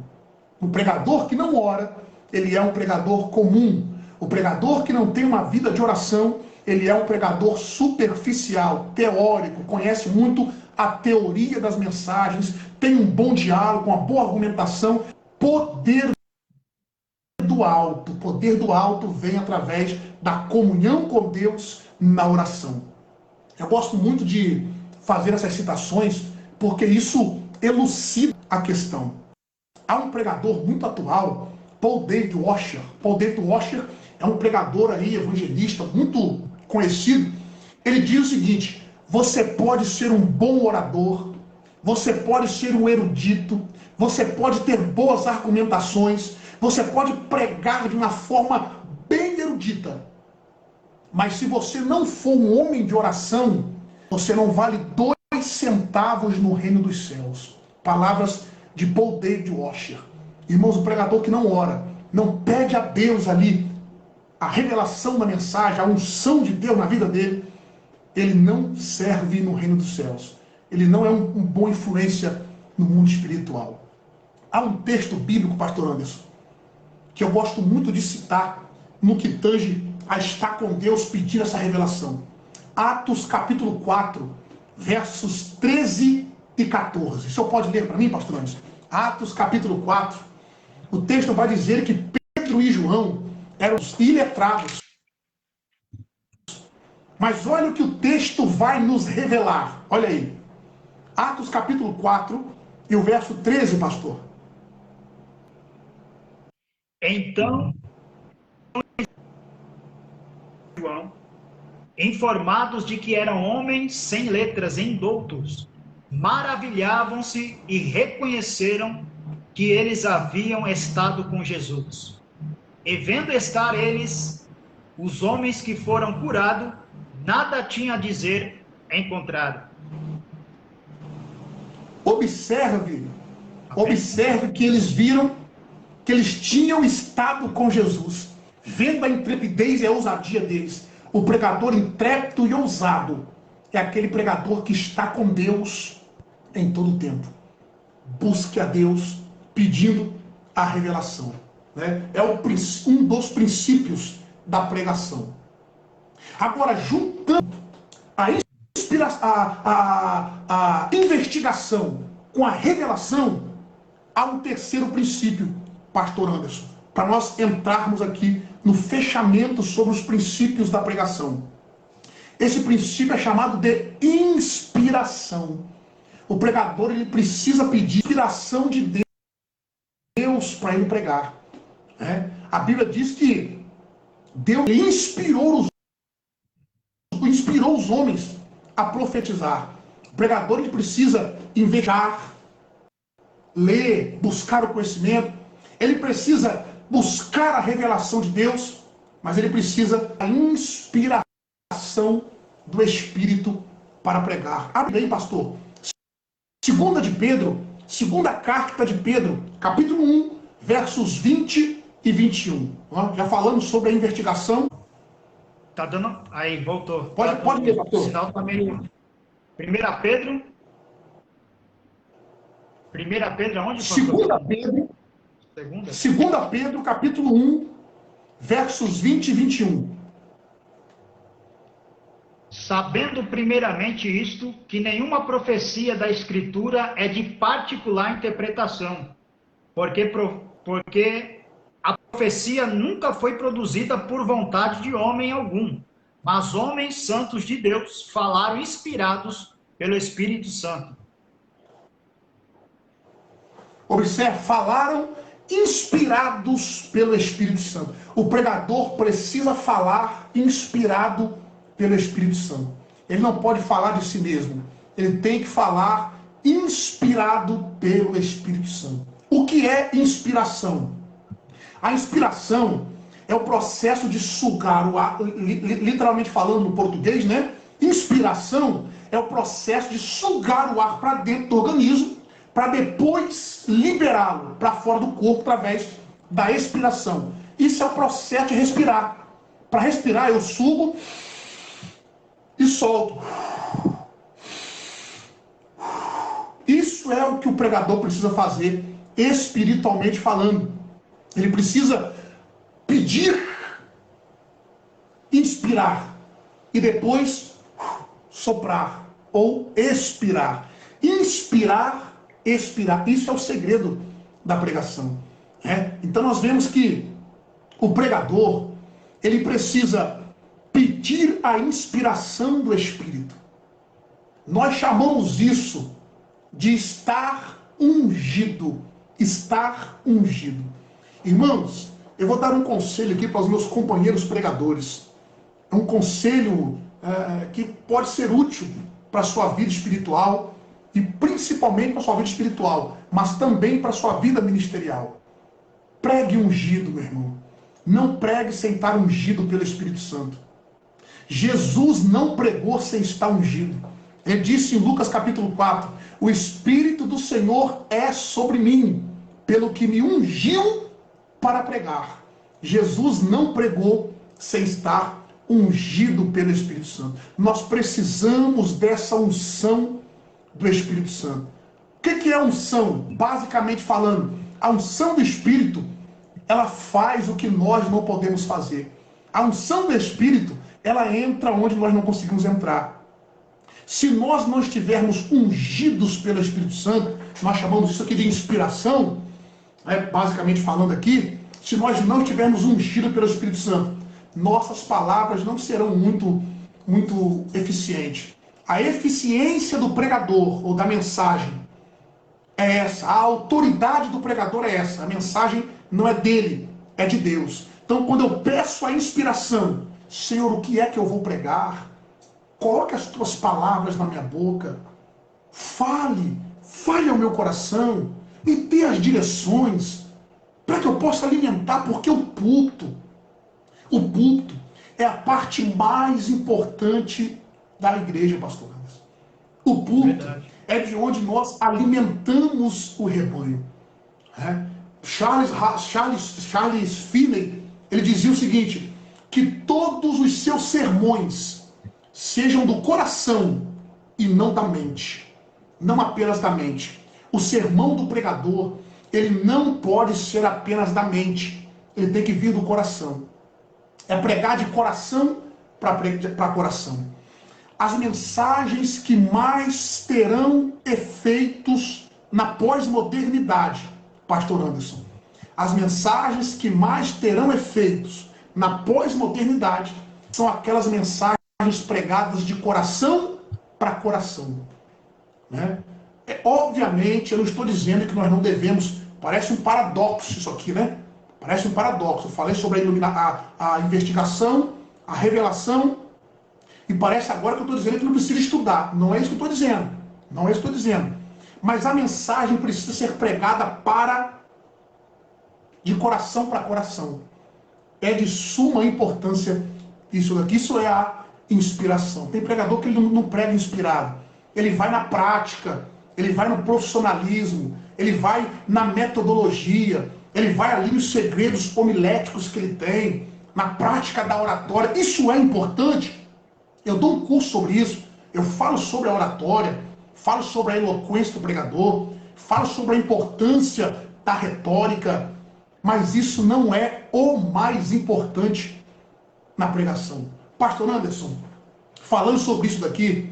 O pregador que não ora, ele é um pregador comum. O pregador que não tem uma vida de oração, ele é um pregador superficial, teórico, conhece muito a teoria das mensagens, tem um bom diálogo, uma boa argumentação. Poder do alto. O poder do alto vem através da comunhão com Deus na oração. Eu gosto muito de fazer essas citações porque isso elucida a questão. Há um pregador muito atual, Paul David Washer. Paul David Washer é um pregador aí, evangelista, muito conhecido. Ele diz o seguinte: você pode ser um bom orador, você pode ser um erudito, você pode ter boas argumentações, você pode pregar de uma forma bem erudita. Mas se você não for um homem de oração, você não vale 2 centavos no reino dos céus. Palavras de Paul David Washer. Irmãos, o pregador que não ora, não pede a Deus ali a revelação da mensagem, a unção de Deus na vida dele, ele não serve no reino dos céus. Ele não é um boa influência no mundo espiritual. Há um texto bíblico, pastor Anderson, que eu gosto muito de citar no que tange a estar com Deus pedindo essa revelação. Atos capítulo 4, versos 13 e 14. O senhor pode ler para mim, pastor Anderson? Atos capítulo 4. O texto vai dizer que Pedro e João eram os iletrados. Mas olha o que o texto vai nos revelar. Olha aí. Atos capítulo 4 e o verso 13, pastor. Então, João, informados de que eram homens sem letras e indoutos, maravilhavam-se e reconheceram que eles haviam estado com Jesus. E vendo estar eles, os homens que foram curados, nada tinha a dizer em contrário. Observe que eles viram que eles tinham estado com Jesus. Vendo a intrepidez e a ousadia deles. O pregador intrépido e ousado é aquele pregador que está com Deus em todo o tempo. Busque a Deus pedindo a revelação. Né? É um dos princípios da pregação. Agora, juntando a investigação com a revelação, há um terceiro princípio, pastor Anderson, para nós entrarmos aqui no fechamento sobre os princípios da pregação. Esse princípio é chamado de inspiração. O pregador ele precisa pedir inspiração de Deus para ele pregar. Né? A Bíblia diz que Deus inspirou os homens a profetizar. O pregador ele precisa investigar, ler, buscar o conhecimento. Ele precisa buscar a revelação de Deus, mas ele precisa da inspiração do Espírito para pregar. Abre aí, pastor. Segunda carta de Pedro, capítulo 1, versos 20 e 21. Já falamos sobre a investigação. Tá dando... Aí, voltou. Pode ler, pastor. O sinal tá meio... 1 Pedro, aonde? 2 Pedro, capítulo 1, versos 20 e 21. Sabendo primeiramente isto, que nenhuma profecia da Escritura é de particular interpretação, porque a profecia nunca foi produzida por vontade de homem algum, mas homens santos de Deus falaram inspirados pelo Espírito Santo. Observe, falaram inspirados pelo Espírito Santo. O pregador precisa falar inspirado pelo Espírito Santo. Ele não pode falar de si mesmo. Ele tem que falar inspirado pelo Espírito Santo. O que é inspiração? A inspiração é o processo de sugar o ar, literalmente falando no português, né? Inspiração é o processo de sugar o ar para dentro do organismo, para depois liberá-lo para fora do corpo através da expiração. Isso é o processo de respirar. Para respirar, eu sugo e solto. Isso é o que o pregador precisa fazer, espiritualmente falando. Ele precisa pedir, inspirar e depois soprar ou expirar. Inspirar, expirar. Isso é o segredo da pregação. Então nós vemos que o pregador, ele precisa pedir a inspiração do Espírito. Nós chamamos isso de estar ungido. Estar ungido. Irmãos, eu vou dar um conselho aqui para os meus companheiros pregadores. É um conselho que pode ser útil para a sua vida espiritual e principalmente para a sua vida espiritual, mas também para a sua vida ministerial. Pregue ungido, meu irmão. Não pregue sem estar ungido pelo Espírito Santo. Jesus não pregou sem estar ungido. Ele disse em Lucas capítulo 4, o Espírito do Senhor é sobre mim, pelo que me ungiu para pregar. Jesus não pregou sem estar ungido pelo Espírito Santo. Nós precisamos dessa unção do Espírito Santo. O que é unção? Basicamente falando, a unção do Espírito, ela faz o que nós não podemos fazer. A unção do Espírito, ela entra onde nós não conseguimos entrar. Se nós não estivermos ungidos pelo Espírito Santo, nós chamamos isso aqui de inspiração, basicamente falando aqui, se nós não estivermos ungidos pelo Espírito Santo, nossas palavras não serão muito eficientes. A eficiência do pregador ou da mensagem é essa, a autoridade do pregador é essa, a mensagem não é dele, é de Deus. Então quando eu peço a inspiração, Senhor, o que é que eu vou pregar? Coloque as tuas palavras na minha boca, fale ao meu coração, me dê as direções, para que eu possa alimentar, porque o púlpito é a parte mais importante da igreja, pastor Anderson. O púlpito é de onde nós alimentamos o rebanho. Charles Finney, ele dizia o seguinte, que todos os seus sermões sejam do coração e não da mente. Não apenas da mente. O sermão do pregador, ele não pode ser apenas da mente. Ele tem que vir do coração. É pregar de coração para coração. As mensagens que mais terão efeitos na pós-modernidade, pastor Anderson. As mensagens que mais terão efeitos na pós-modernidade são aquelas mensagens pregadas de coração para coração. Obviamente, eu não estou dizendo que nós não devemos... Parece um paradoxo isso aqui, né? Parece um paradoxo. Eu falei sobre a investigação, a revelação, e parece agora que eu estou dizendo que não precisa estudar. Não é isso que eu estou dizendo. Não é isso que eu estou dizendo. Mas a mensagem precisa ser pregada de coração para coração. É de suma importância isso daqui. Isso é a inspiração. Tem pregador que ele não prega inspirado. Ele vai na prática, ele vai no profissionalismo, ele vai na metodologia, ele vai ali nos segredos homiléticos que ele tem, na prática da oratória. Isso é importante. Eu dou um curso sobre isso. Eu falo sobre a oratória, falo sobre a eloquência do pregador, falo sobre a importância da retórica, mas isso não é o mais importante na pregação. Pastor Anderson, falando sobre isso daqui,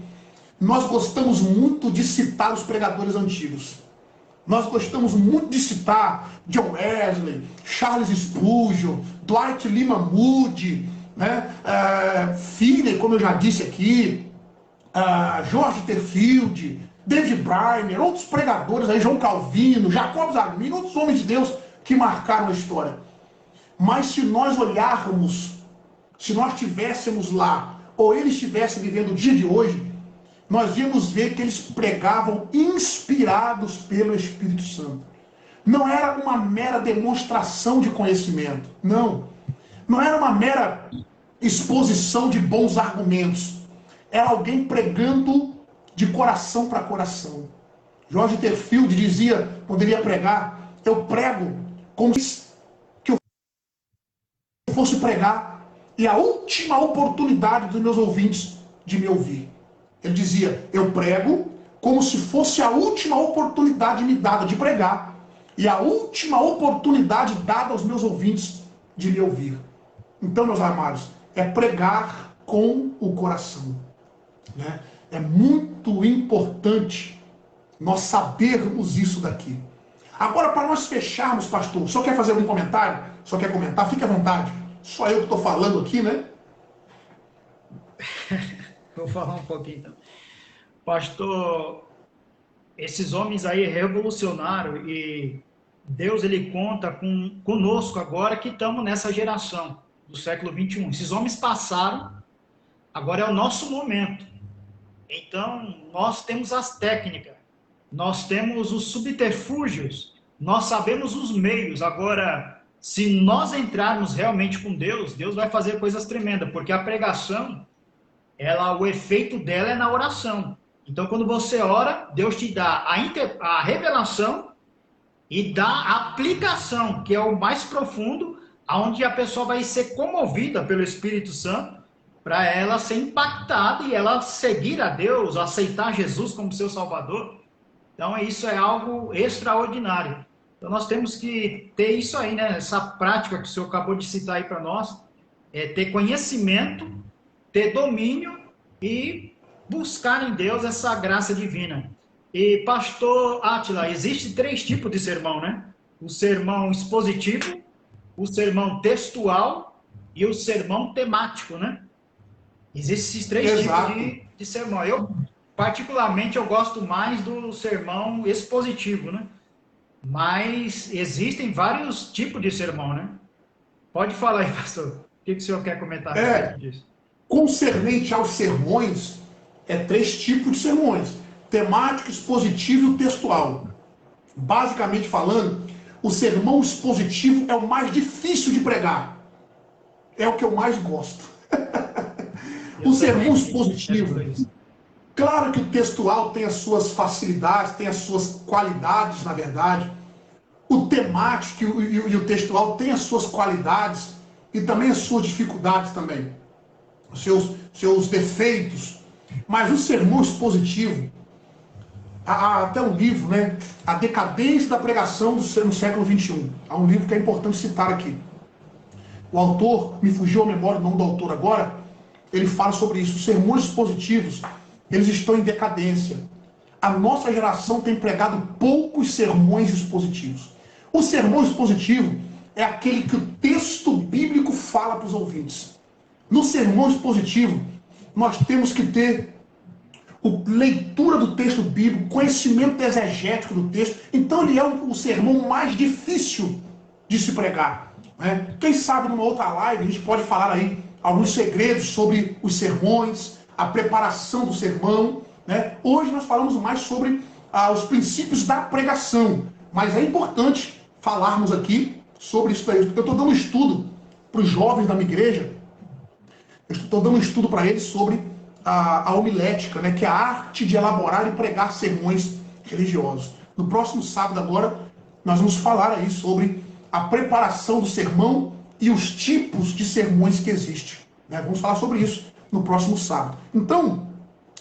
nós gostamos muito de citar os pregadores antigos. Nós gostamos muito de citar John Wesley, Charles Spurgeon, Dwight Lyman Moody, Finney, como eu já disse aqui, George Terfield, David Briner, outros pregadores aí, João Calvino, Jacob Arminius, outros homens de Deus que marcaram a história. Mas se nós olharmos, se nós estivéssemos lá, ou eles estivessem vivendo o dia de hoje, nós íamos ver que eles pregavam inspirados pelo Espírito Santo. Não era uma mera demonstração de conhecimento, não. Não era uma mera exposição de bons argumentos. Era alguém pregando de coração para coração. George Terfield dizia, poderia pregar, eu prego como que eu fosse pregar, e a última oportunidade dos meus ouvintes de me ouvir. Ele dizia, eu prego como se fosse a última oportunidade me dada de pregar e a última oportunidade dada aos meus ouvintes de me ouvir. Então, meus amados, é pregar com o coração, né? É muito importante nós sabermos isso daqui. Agora, para nós fecharmos, pastor, o senhor quer fazer algum comentário? O senhor quer comentar? Fique à vontade. Só eu que estou falando aqui, né? Vou falar um pouquinho então. Pastor, esses homens aí revolucionaram e Deus ele conta conosco agora que estamos nessa geração do século 21. Esses homens passaram, agora é o nosso momento. Então, nós temos as técnicas, nós temos os subterfúgios, nós sabemos os meios. Agora, se nós entrarmos realmente com Deus, Deus vai fazer coisas tremendas, porque a pregação, o efeito dela é na oração. Então, quando você ora, Deus te dá a revelação e dá a aplicação, que é o mais profundo, onde a pessoa vai ser comovida pelo Espírito Santo, para ela ser impactada e ela seguir a Deus, aceitar Jesus como seu Salvador. Então, isso é algo extraordinário. Então, nós temos que ter isso aí, né? Essa prática que o senhor acabou de citar aí para nós, ter conhecimento, ter domínio e buscar em Deus essa graça divina. E, pastor Átila, existe 3 tipos de sermão, né? O sermão expositivo, o sermão textual e o sermão temático, né? Existem esses 3 tipos de sermão. Eu, particularmente, eu gosto mais do sermão expositivo, né? Mas existem vários tipos de sermão, né? Pode falar aí, pastor. O que o senhor quer comentar a respeito disso? Concernente aos sermões, 3 tipos de sermões: temático, expositivo e textual. Basicamente falando, o sermão expositivo é o mais difícil de pregar. É o que eu mais gosto. O sermão expositivo, claro que o textual tem as suas facilidades, tem as suas qualidades, na verdade. O temático e o textual tem as suas qualidades e também as suas dificuldades também, os seus defeitos. Mas o sermão expositivo, há até um livro, né? A Decadência da Pregação no século XXI. Há um livro que é importante citar aqui. O autor, me fugiu a memória o nome do autor agora, ele fala sobre isso. Os sermões expositivos, eles estão em decadência. A nossa geração tem pregado poucos sermões expositivos. O sermão expositivo é aquele que o texto bíblico fala para os ouvintes. No sermão expositivo, nós temos que ter leitura do texto bíblico, conhecimento exegético do texto. Então ele é o sermão mais difícil de se pregar, né? Quem sabe numa outra live a gente pode falar aí alguns segredos sobre os sermões, a preparação do sermão, né? Hoje nós falamos mais sobre os princípios da pregação, mas é importante falarmos aqui sobre isso daí. Eu estou dando um estudo para os jovens da minha igreja, eu estou dando um estudo para eles sobre a homilética, né, que é a arte de elaborar e pregar sermões religiosos. No próximo sábado agora, nós vamos falar aí sobre a preparação do sermão e os tipos de sermões que existem, né? Vamos falar sobre isso no próximo sábado. Então,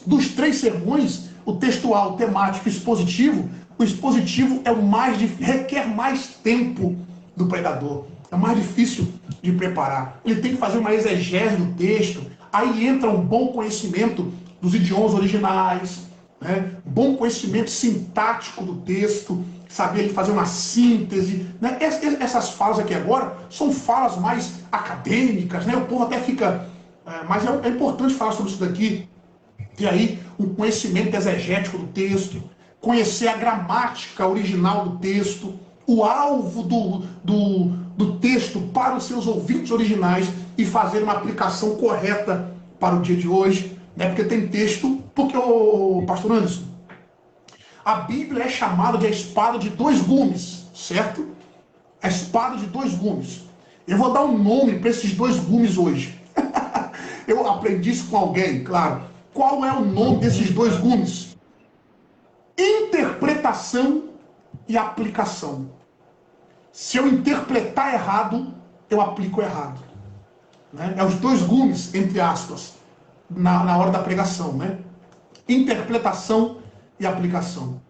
dos 3 sermões, o textual, o temático e o expositivo é o mais requer mais tempo do pregador. É mais difícil de preparar. Ele tem que fazer uma exegese do texto. Aí entra um bom conhecimento dos idiomas originais, né? Bom conhecimento sintático do texto, saber fazer uma síntese, né? Essas falas aqui agora são falas mais acadêmicas, né? O povo até fica... mas é importante falar sobre isso daqui. E aí, um conhecimento exegético do texto, conhecer a gramática original do texto, o alvo do texto para os seus ouvintes originais e fazer uma aplicação correta para o dia de hoje, né? Porque tem texto, porque o pastor Anderson, a Bíblia é chamada de a espada de 2 gumes, certo? A espada de 2 gumes. Eu vou dar um nome para esses 2 gumes hoje. Eu aprendi isso com alguém, claro. Qual é o nome desses 2 gumes? Interpretação e aplicação. Se eu interpretar errado, eu aplico errado, né? É os 2 gumes, entre aspas. na hora da pregação, né? Interpretação e aplicação.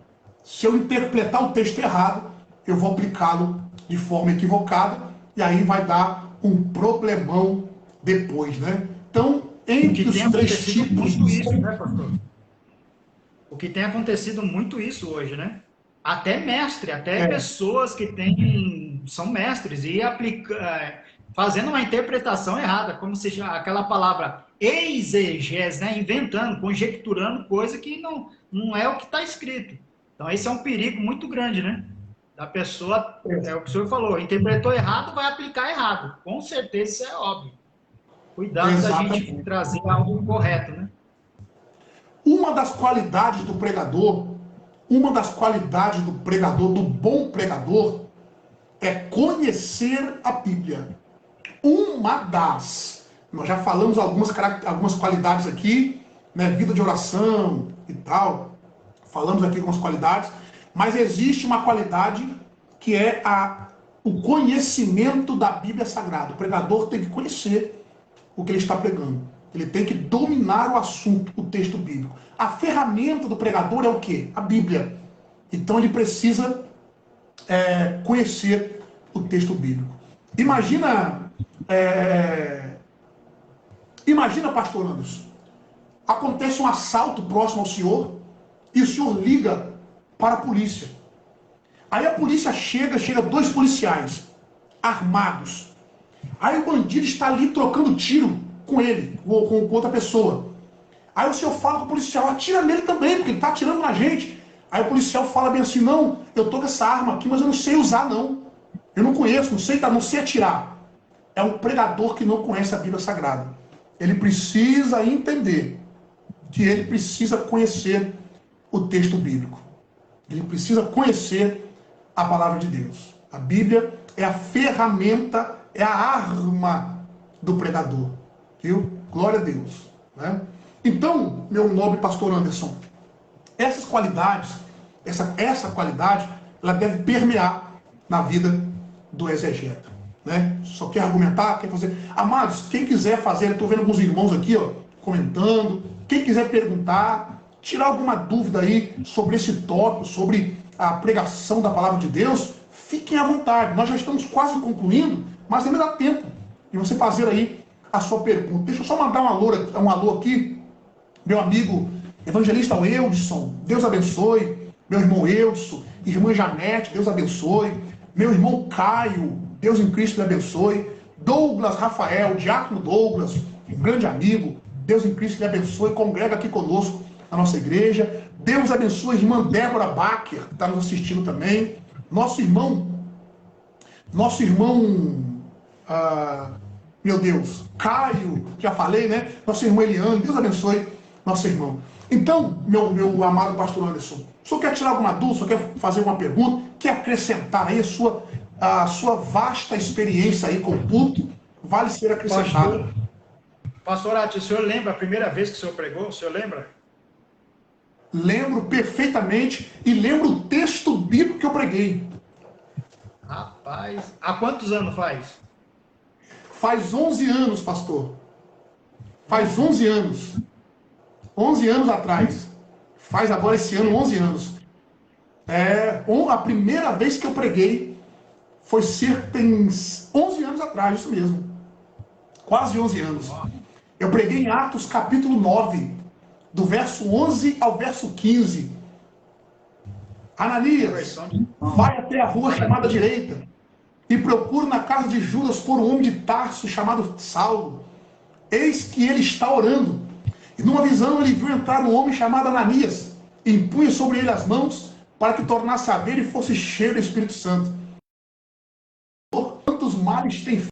Se eu interpretar o texto errado, eu vou aplicá-lo de forma equivocada e aí vai dar um problemão depois, né? Então, O que entre tem os três acontecido tipos muito isso, né, pastor? O que tem acontecido muito isso hoje, né? Até mestre, até é, pessoas que são mestres e fazendo uma interpretação errada, como se já aquela palavra exegese, né? Inventando, conjecturando coisa que não é o que está escrito. Então, esse é um perigo muito grande, né? Da pessoa, é o que o senhor falou, interpretou errado, vai aplicar errado. Com certeza, isso é óbvio. Cuidado da gente exatamente. trazer algo correto, né? Uma das qualidades do pregador, uma das qualidades do pregador, do bom pregador, é conhecer a Bíblia. Uma das. Nós já falamos algumas qualidades aqui, né? Vida de oração e tal. Falamos aqui algumas qualidades, mas existe uma qualidade que é o conhecimento da Bíblia Sagrada. O pregador tem que conhecer o que ele está pregando. Ele tem que dominar o assunto, o texto bíblico. A ferramenta do pregador é o quê? A Bíblia. Então ele precisa conhecer o texto bíblico. Imagina, imagina, pastor Anderson, acontece um assalto próximo ao senhor e o senhor liga para a polícia. Aí a polícia chega dois policiais armados. Aí o bandido está ali trocando tiro com ele, com outra pessoa. Aí o senhor fala com o policial, atira nele também, porque ele está atirando na gente. Aí o policial fala bem assim, não, eu tô com essa arma aqui, mas eu não sei usar não. Eu não conheço, não sei atirar. É um pregador que não conhece a Bíblia Sagrada. Ele precisa entender que ele precisa conhecer o texto bíblico. Ele precisa conhecer a palavra de Deus. A Bíblia é a ferramenta, é a arma do pregador. Viu? Glória a Deus. Né? Então, meu nobre pastor Anderson, essas qualidades, essa qualidade, ela deve permear na vida do exegeta. Né? Só quer argumentar, quer fazer. Amados, quem quiser fazer, eu estou vendo alguns irmãos aqui, ó, comentando. Quem quiser perguntar, tirar alguma dúvida aí sobre esse tópico, sobre a pregação da palavra de Deus, fiquem à vontade. Nós já estamos quase concluindo, mas ainda dá tempo de você fazer aí a sua pergunta. Deixa eu só mandar um alô aqui, meu amigo evangelista Eudson, Deus abençoe. Meu irmão Eudson, irmã Janete, Deus abençoe. Meu irmão Caio, Deus em Cristo lhe abençoe. Douglas Rafael, Diácono Douglas, um grande amigo, Deus em Cristo lhe abençoe, congrega aqui conosco na nossa igreja. Deus abençoe a irmã Débora Bacher, que está nos assistindo também. Nosso irmão, meu Deus, Caio, já falei, né? Nosso irmão Eliane, Deus abençoe nosso irmão. Então, meu amado pastor Anderson, o senhor quer tirar alguma dúvida, o senhor quer fazer uma pergunta, quer acrescentar aí a sua vasta experiência aí com o culto, vale ser acrescentada. Pastor Ati, o senhor lembra a primeira vez que o senhor pregou? O senhor lembra? Lembro perfeitamente e lembro o texto bíblico que eu preguei. Rapaz, há quantos anos faz? Faz 11 anos, pastor. Faz 11 anos. 11 anos atrás. Faz agora esse ano 11 anos. A primeira vez que eu preguei foi cerca de 11 anos atrás, isso mesmo. Quase 11 anos. Eu preguei em Atos capítulo 9, do verso 11 ao verso 15. Ananias, vai até a rua chamada direita e procura na casa de Judas por um homem de Tarso chamado Saulo. Eis que ele está orando. E numa visão ele viu entrar um homem chamado Ananias, e impunha sobre ele as mãos para que tornasse a ver e fosse cheio do Espírito Santo. Quantos males tem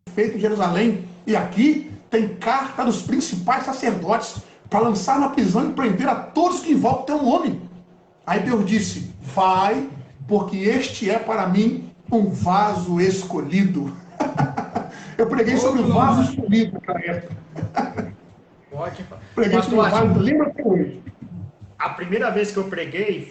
feito em Jerusalém? E aqui tem carta dos principais sacerdotes para lançar na prisão e prender a todos que invocam teu nome. Aí Deus disse, vai, porque este é para mim um vaso escolhido. Eu preguei sobre o vaso escolhido naquela época. Ótimo. Preguei sobre o vaso, lembra até hoje. A primeira vez que eu preguei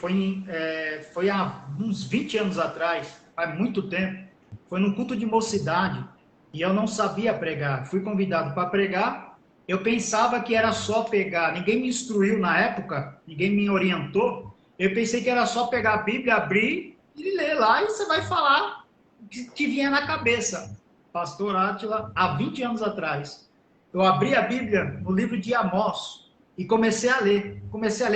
foi há uns 20 anos atrás, faz muito tempo. Foi num culto de mocidade. e eu não sabia pregar. Fui convidado para pregar, eu pensava que era só pegar, ninguém me instruiu na época, ninguém me orientou, eu pensei que era só pegar a Bíblia, abrir e ler lá, e você vai falar o que vinha na cabeça. Pastor Átila, há 20 anos atrás, eu abri a Bíblia no livro de Amós e comecei a ler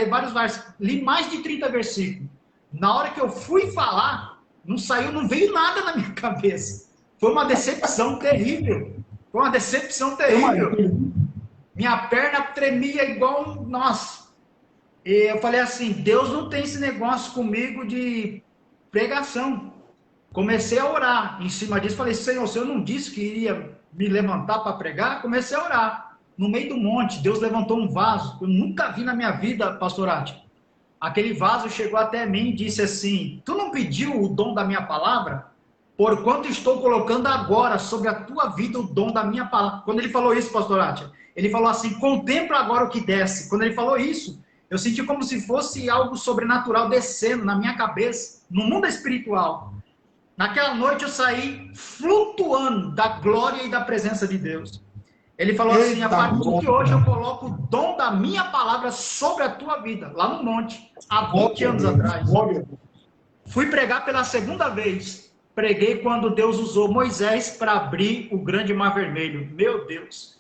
vários versículos, li mais de 30 versículos. Na hora que eu fui falar, não veio nada na minha cabeça. Foi uma decepção terrível. Foi uma decepção terrível. Minha perna tremia igual, nossa. E eu falei assim, Deus não tem esse negócio comigo de pregação. Comecei a orar em cima disso. Falei, Senhor, o Senhor não disse que iria me levantar para pregar? Comecei a orar. No meio do monte, Deus levantou um vaso. Eu nunca vi na minha vida, pastor Átila. Aquele vaso chegou até mim e disse assim, tu não pediu o dom da minha palavra? Porquanto estou colocando agora sobre a tua vida o dom da minha palavra. Quando ele falou isso, pastor Átila, ele falou assim, contempla agora o que desce. Quando ele falou isso, eu senti como se fosse algo sobrenatural descendo na minha cabeça, no mundo espiritual. Naquela noite eu saí flutuando da glória e da presença de Deus. Ele falou assim, a partir de hoje eu coloco o dom da minha palavra sobre a tua vida, lá no monte, há 20 anos atrás. Fui pregar pela segunda vez. Preguei quando Deus usou Moisés para abrir o grande mar vermelho. Meu Deus.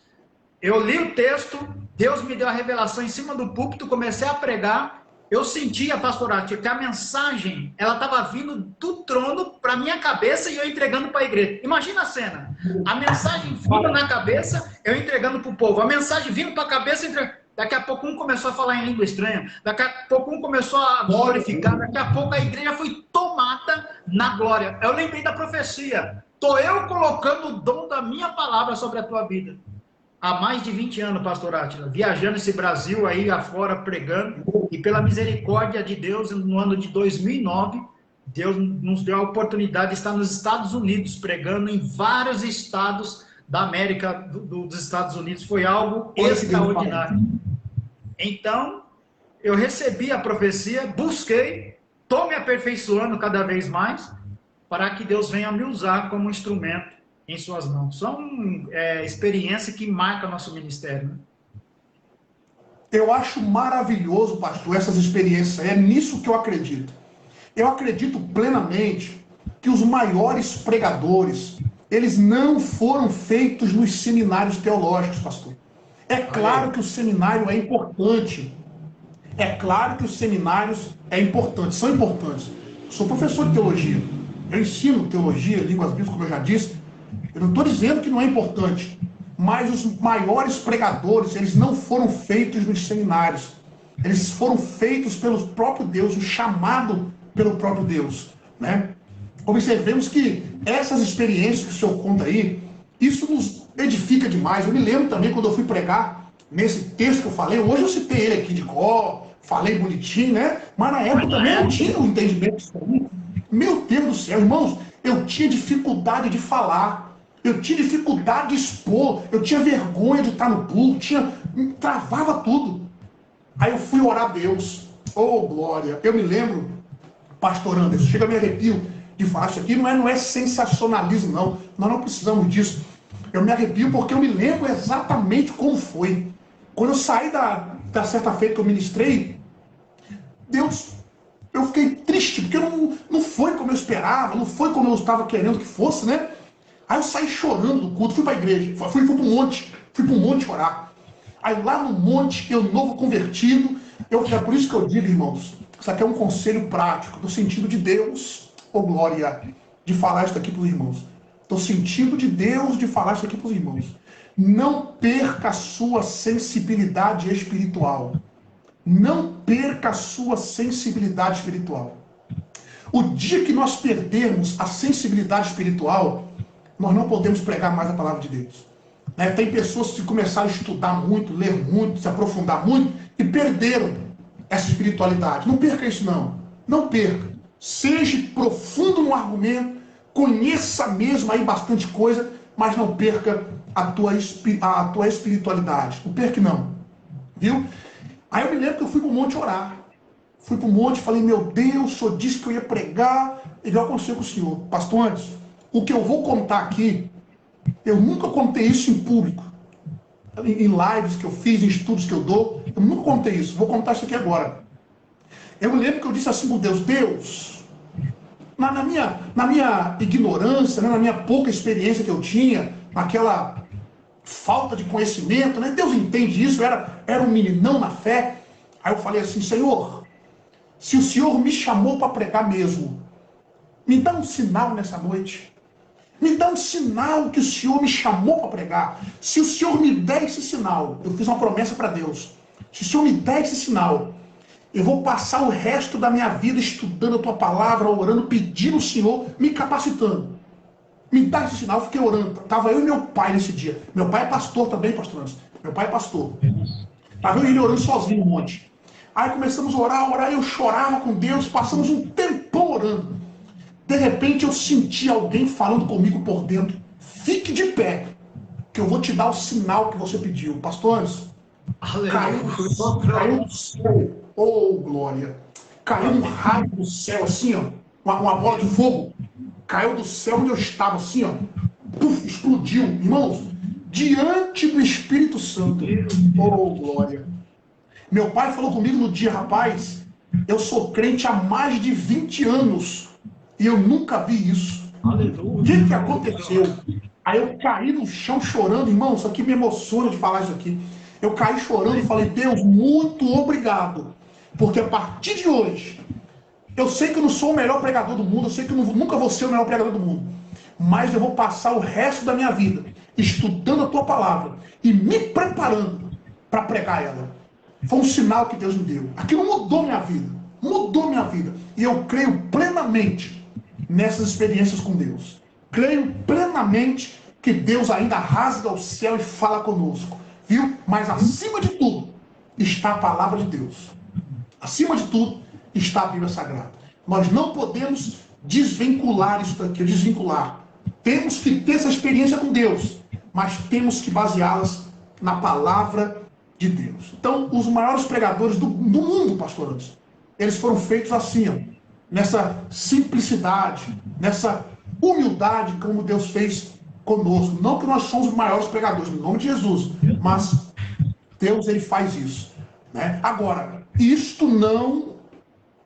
Eu li o texto, Deus me deu a revelação em cima do púlpito, comecei a pregar. Eu sentia, pastor Átila, que a mensagem, ela estava vindo do trono para minha cabeça e eu entregando para a igreja. Imagina a cena. A mensagem vindo na cabeça, eu entregando para o povo. A mensagem vindo para a cabeça, daqui a pouco um começou a falar em língua estranha. Daqui a pouco um começou a glorificar. Daqui a pouco a igreja foi tomada na glória. Eu lembrei da profecia. Estou eu colocando o dom da minha palavra sobre a tua vida. Há mais de 20 anos, pastor Átila, viajando esse Brasil aí afora, pregando, e pela misericórdia de Deus, no ano de 2009, Deus nos deu a oportunidade de estar nos Estados Unidos, pregando em vários estados da América, dos Estados Unidos. Foi algo extraordinário. Então, eu recebi a profecia, busquei, estou me aperfeiçoando cada vez mais, para que Deus venha me usar como instrumento em suas mãos. São experiências que marcam nosso ministério. Né? Eu acho maravilhoso, pastor, essas experiências. É nisso que eu acredito. Eu acredito plenamente que os maiores pregadores, eles não foram feitos nos seminários teológicos, pastor. É claro que o seminário é importante. É claro que os seminários são importantes. Eu sou professor de teologia. Eu ensino teologia, línguas bíblicas, como eu já disse. Eu não estou dizendo que não é importante, mas os maiores pregadores, eles não foram feitos nos seminários. Eles foram feitos pelo próprio Deus, o chamado pelo próprio Deus. Né? Observemos que essas experiências que o senhor conta aí, isso nos edifica demais. Eu me lembro também quando eu fui pregar nesse texto que eu falei, hoje eu citei ele aqui de cor, falei bonitinho, né? Mas na época também eu tinha um entendimento disso aí. Meu Deus do céu, irmãos, eu tinha dificuldade de falar. Eu tinha dificuldade de expor, eu tinha vergonha de estar no púlpito, travava tudo. Aí eu fui orar a Deus. Oh, glória! Eu me lembro, pastor Anderson, chega a me arrepio de falar isso aqui, não é sensacionalismo, não. Nós não precisamos disso. Eu me arrepio porque eu me lembro exatamente como foi. Quando eu saí da certa feita que eu ministrei, Deus, eu fiquei triste, porque não foi como eu esperava, não foi como eu estava querendo que fosse, né? Aí eu saí chorando do culto, fui para a igreja, fui para o monte orar. Aí lá no monte, eu novo convertido, é por isso que eu digo, irmãos, isso aqui é um conselho prático, do sentido de Deus, oh glória, de falar isso aqui para os irmãos. Do sentido de Deus de falar isso aqui para os irmãos. Não perca a sua sensibilidade espiritual. Não perca a sua sensibilidade espiritual. O dia que nós perdermos a sensibilidade espiritual, nós não podemos pregar mais a palavra de Deus. Né? Tem pessoas que começaram a estudar muito, ler muito, se aprofundar muito e perderam essa espiritualidade. Não perca isso, não. Não perca. Seja profundo no argumento, conheça mesmo aí bastante coisa, mas não perca a tua espiritualidade. Não perca, não. Viu? Aí eu me lembro que eu fui para o monte orar. Fui para o monte e falei, meu Deus, o senhor disse que eu ia pregar, igual eu aconselho com o senhor. Pastor Anderson, o que eu vou contar aqui Eu nunca contei isso em público. Em lives que eu fiz, em estudos que eu dou, eu nunca contei isso. Vou contar isso aqui agora. Eu me lembro que eu disse assim por Deus, Deus, na minha ignorância, né, na minha pouca experiência que eu tinha, naquela falta de conhecimento, né? Deus entende isso, era um meninão na fé. Aí eu falei assim, Senhor, se o Senhor me chamou para pregar mesmo, me dá um sinal nessa noite. Me dá um sinal que o Senhor me chamou para pregar. Se o Senhor me der esse sinal, eu fiz uma promessa para Deus. Se o Senhor me der esse sinal, eu vou passar o resto da minha vida estudando a tua palavra, orando, pedindo ao Senhor, me capacitando. Me dá esse sinal, eu fiquei orando. Estava eu e meu pai nesse dia. Meu pai é pastor também, pastor Anderson. Meu pai é pastor. Estava eu e ele orando sozinho um monte. Aí começamos a orar, eu chorava com Deus, passamos um tempão orando. De repente eu senti alguém falando comigo por dentro. Fique de pé, que eu vou te dar o sinal que você pediu. Pastor Anderson, caiu do céu. Oh, glória. Caiu um raio do céu, assim, ó. Uma bola de fogo. Caiu do céu onde eu estava, assim, ó. Puf, explodiu. Irmãos, diante do Espírito Santo. Oh, glória. Meu pai falou comigo no dia, rapaz, eu sou crente há mais de 20 anos. E eu nunca vi isso. O que aconteceu? Aí eu caí no chão chorando, irmão, isso aqui me emociona de falar isso aqui. Eu caí chorando e falei, Deus, muito obrigado. Porque a partir de hoje, eu sei que eu não sou o melhor pregador do mundo, eu sei que eu nunca vou ser o melhor pregador do mundo. Mas eu vou passar o resto da minha vida estudando a tua palavra e me preparando para pregar ela. Foi um sinal que Deus me deu. Aquilo mudou minha vida. Mudou minha vida. E eu creio plenamente nessas experiências com Deus. Creio plenamente que Deus ainda rasga o céu e fala conosco. Viu? Mas acima de tudo está a palavra de Deus. Acima de tudo está a Bíblia Sagrada. Nós não podemos desvincular isso daqui, desvincular. Temos que ter essa experiência com Deus, mas temos que baseá-las na palavra de Deus. Então, os maiores pregadores do mundo, pastor Anderson, eles foram feitos assim, ó, nessa simplicidade, nessa humildade como Deus fez conosco. Não que nós somos os maiores pregadores, no nome de Jesus, mas Deus, ele faz isso, né? Agora, isto não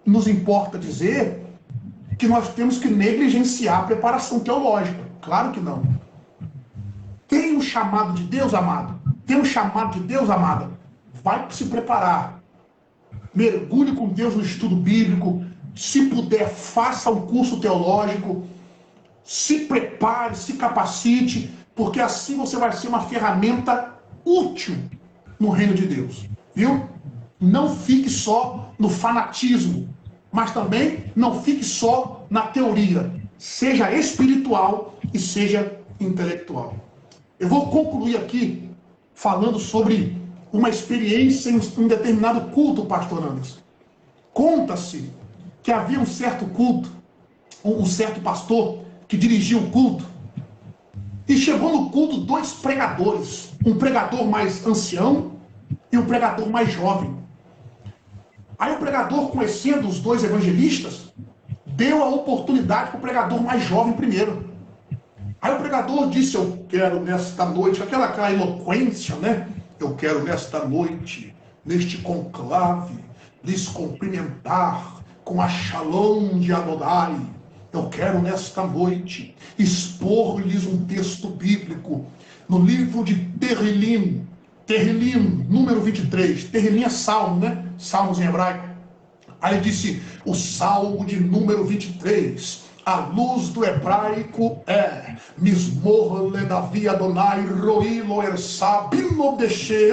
nos importa dizer que nós temos que negligenciar a preparação teológica. Claro que não. Tem um chamado de Deus, amado. Tem um chamado de Deus, amada. Vai se preparar. Mergulhe com Deus no estudo bíblico. Se puder, faça um curso teológico. Se prepare, se capacite, porque assim você vai ser uma ferramenta útil no reino de Deus. Viu? Não fique só no fanatismo, mas também não fique só na teoria. Seja espiritual e seja intelectual. Eu vou concluir aqui falando sobre uma experiência em um determinado culto, pastor Anderson. Conta-se que havia um certo culto, um certo pastor que dirigia o culto, e chegou no culto dois pregadores, um pregador mais ancião e um pregador mais jovem. Aí o pregador, conhecendo os dois evangelistas, deu a oportunidade para o pregador mais jovem primeiro. Aí o pregador disse, eu quero nesta noite, aquela eloquência, né? Eu quero nesta noite, neste conclave, lhes cumprimentar com a Shalom de Adonai. Eu quero nesta noite expor-lhes um texto bíblico no livro de Terrilim, número 23. Terrilim é salmo, né? Salmos em hebraico. Aí ele disse, o salmo de número 23, a luz do hebraico é Mismor le Davi Adonai Roi lo Ersá Bino Deshe.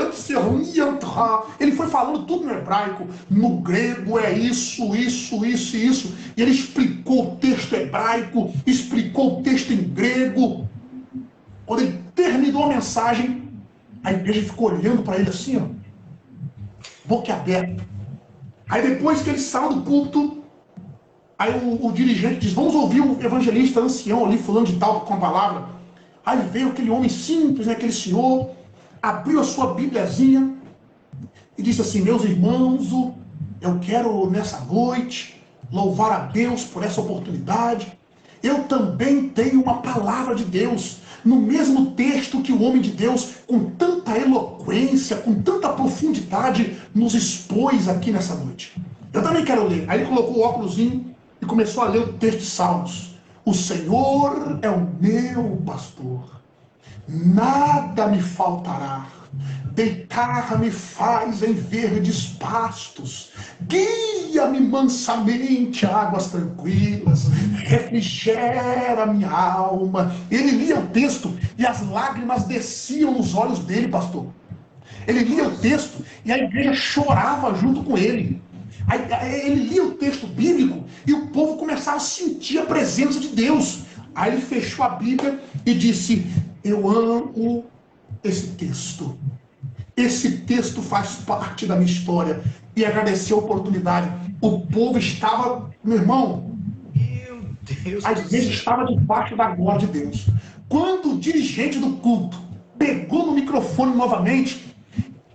Ele foi falando tudo no hebraico. No grego é isso. E ele explicou o texto hebraico, explicou o texto em grego. Quando ele terminou a mensagem, a igreja ficou olhando para ele assim, ó, boca aberta. Aí depois que ele saiu do culto, aí o dirigente diz, vamos ouvir o evangelista ancião ali, fulano de tal, com a palavra. Aí veio aquele homem simples, né, aquele senhor, abriu a sua bíbliazinha e disse assim, meus irmãos, eu quero nessa noite louvar a Deus por essa oportunidade. eu também tenho uma palavra de Deus. No mesmo texto que o homem de Deus, com tanta eloquência, com tanta profundidade, nos expôs aqui nessa noite. Eu também quero ler. Aí ele colocou o óculosinho e começou a ler o texto de Salmos. O Senhor é o meu pastor, nada me faltará. Deitar-me faz em verdes pastos, guia-me mansamente a águas tranquilas, refrigera minha alma. Ele lia o texto e as lágrimas desciam nos olhos dele, pastor. Ele lia o texto e a igreja chorava junto com ele. Ele lia o texto bíblico e o povo começava a sentir a presença de Deus. Aí ele fechou a Bíblia e disse: eu amo esse texto. Esse texto faz parte da minha história. E agradeceu a oportunidade. O povo estava, meu irmão, Meu Deus, a igreja estava debaixo da glória de Deus. Quando o dirigente do culto pegou no microfone novamente,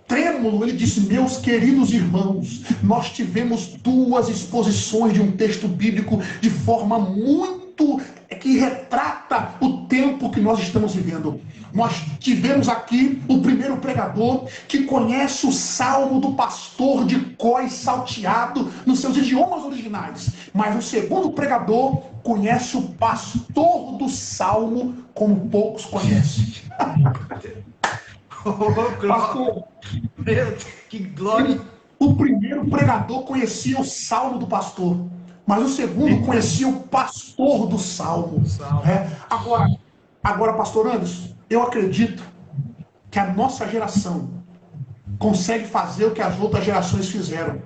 trêmulo, ele disse: meus queridos irmãos, nós tivemos 2 exposições de um texto bíblico de forma muito que retrata o tempo que nós estamos vivendo. Nós tivemos aqui o primeiro pregador que conhece o salmo do pastor de cor salteado nos seus idiomas originais. Mas o segundo pregador conhece o pastor do salmo como poucos conhecem. Pastor, meu Deus, que glória! O primeiro pregador conhecia o salmo do pastor, mas o segundo conhecia o pastor do salmo. Agora, pastor Anderson, eu acredito que a nossa geração consegue fazer o que as outras gerações fizeram: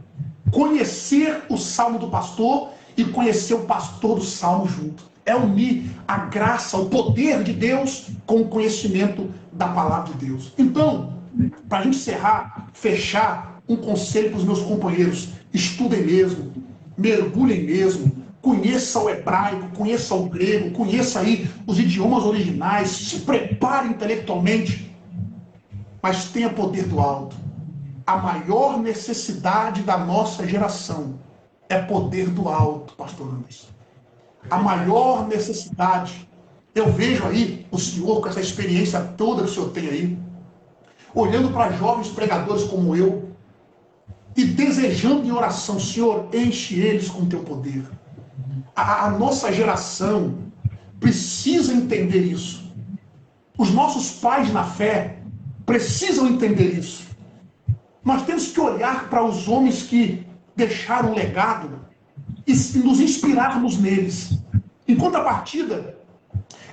conhecer o salmo do pastor e conhecer o pastor do salmo junto. É unir a graça, o poder de Deus com o conhecimento da palavra de Deus. Então, para a gente encerrar, fechar, um conselho para os meus companheiros: estudem mesmo, mergulhem mesmo, conheça o hebraico, conheça o grego, conheça aí os idiomas originais, se prepare intelectualmente, mas tenha poder do alto. A maior necessidade da nossa geração é poder do alto, pastor Anderson. A maior necessidade. Eu vejo aí o senhor com essa experiência toda que o senhor tem aí, olhando para jovens pregadores como eu, e desejando em oração: Senhor, enche eles com teu poder. A nossa geração precisa entender isso. Os nossos pais na fé precisam entender isso. Nós temos que olhar para os homens que deixaram um legado e nos inspirarmos neles. Em contrapartida,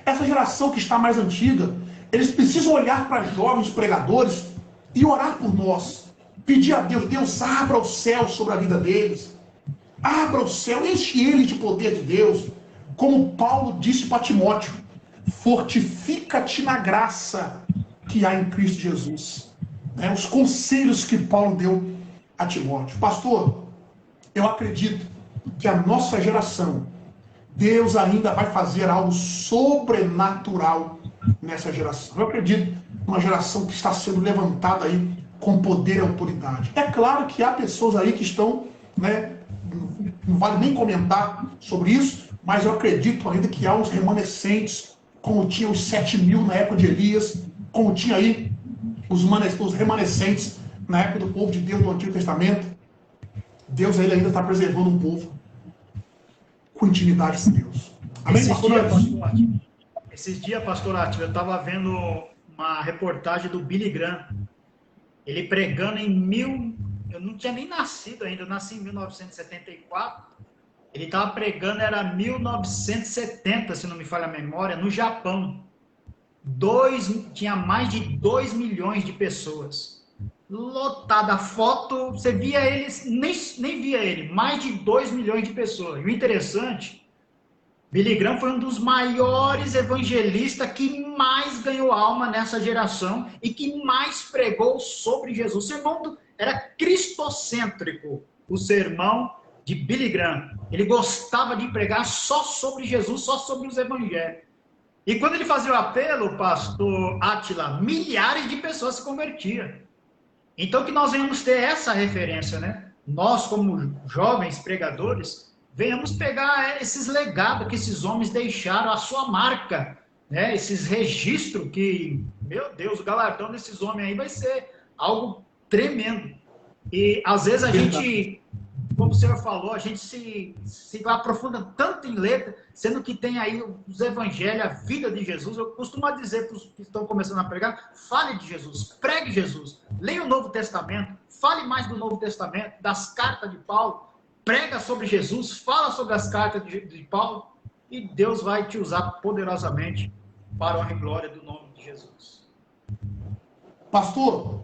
essa geração que está mais antiga, eles precisam olhar para jovens pregadores e orar por nós. Pedir a Deus: Deus, abra o céu sobre a vida deles. Abra o céu, enche eles de poder de Deus. Como Paulo disse para Timóteo: fortifica-te na graça que há em Cristo Jesus. Os conselhos que Paulo deu a Timóteo. Pastor, eu acredito que a nossa geração, Deus ainda vai fazer algo sobrenatural nessa geração. Eu acredito numa geração que está sendo levantada aí com poder e autoridade. É claro que há pessoas aí que estão, não vale nem comentar sobre isso, mas eu acredito ainda que há uns remanescentes, como tinha os 7.000 na época de Elias, como tinha aí os remanescentes na época do povo de Deus do Antigo Testamento. Deus ele ainda está preservando um povo com intimidade com Deus. Amém, Esses dias, pastor Átila, eu estava vendo uma reportagem do Billy Graham. Ele pregando eu não tinha nem nascido ainda, eu nasci em 1974. Ele estava pregando, era 1970, se não me falha a memória, no Japão. Tinha mais de 2 milhões de pessoas. Lotada a foto, você via eles, nem via ele, mais de 2 milhões de pessoas. E o interessante, Billy Graham foi um dos maiores evangelistas que mais ganhou alma nessa geração e que mais pregou sobre Jesus. O sermão era cristocêntrico, o sermão de Billy Graham. Ele gostava de pregar só sobre Jesus, só sobre os evangelhos. E quando ele fazia o apelo, pastor Átila, milhares de pessoas se convertiam. Então que nós venhamos ter essa referência, né? Nós, como jovens pregadores, venhamos pegar esses legados que esses homens deixaram, a sua marca, né? Esses registros que, meu Deus, o galardão desses homens aí vai ser algo tremendo. E às vezes a gente, como o senhor falou, a gente se aprofunda tanto em letra, sendo que tem aí os evangelhos, a vida de Jesus. Eu costumo dizer para os que estão começando a pregar, fale de Jesus, pregue Jesus, leia o Novo Testamento, fale mais do Novo Testamento, das cartas de Paulo, prega sobre Jesus, fala sobre as cartas de Paulo, e Deus vai te usar poderosamente para a honra e glória do nome de Jesus. Pastor,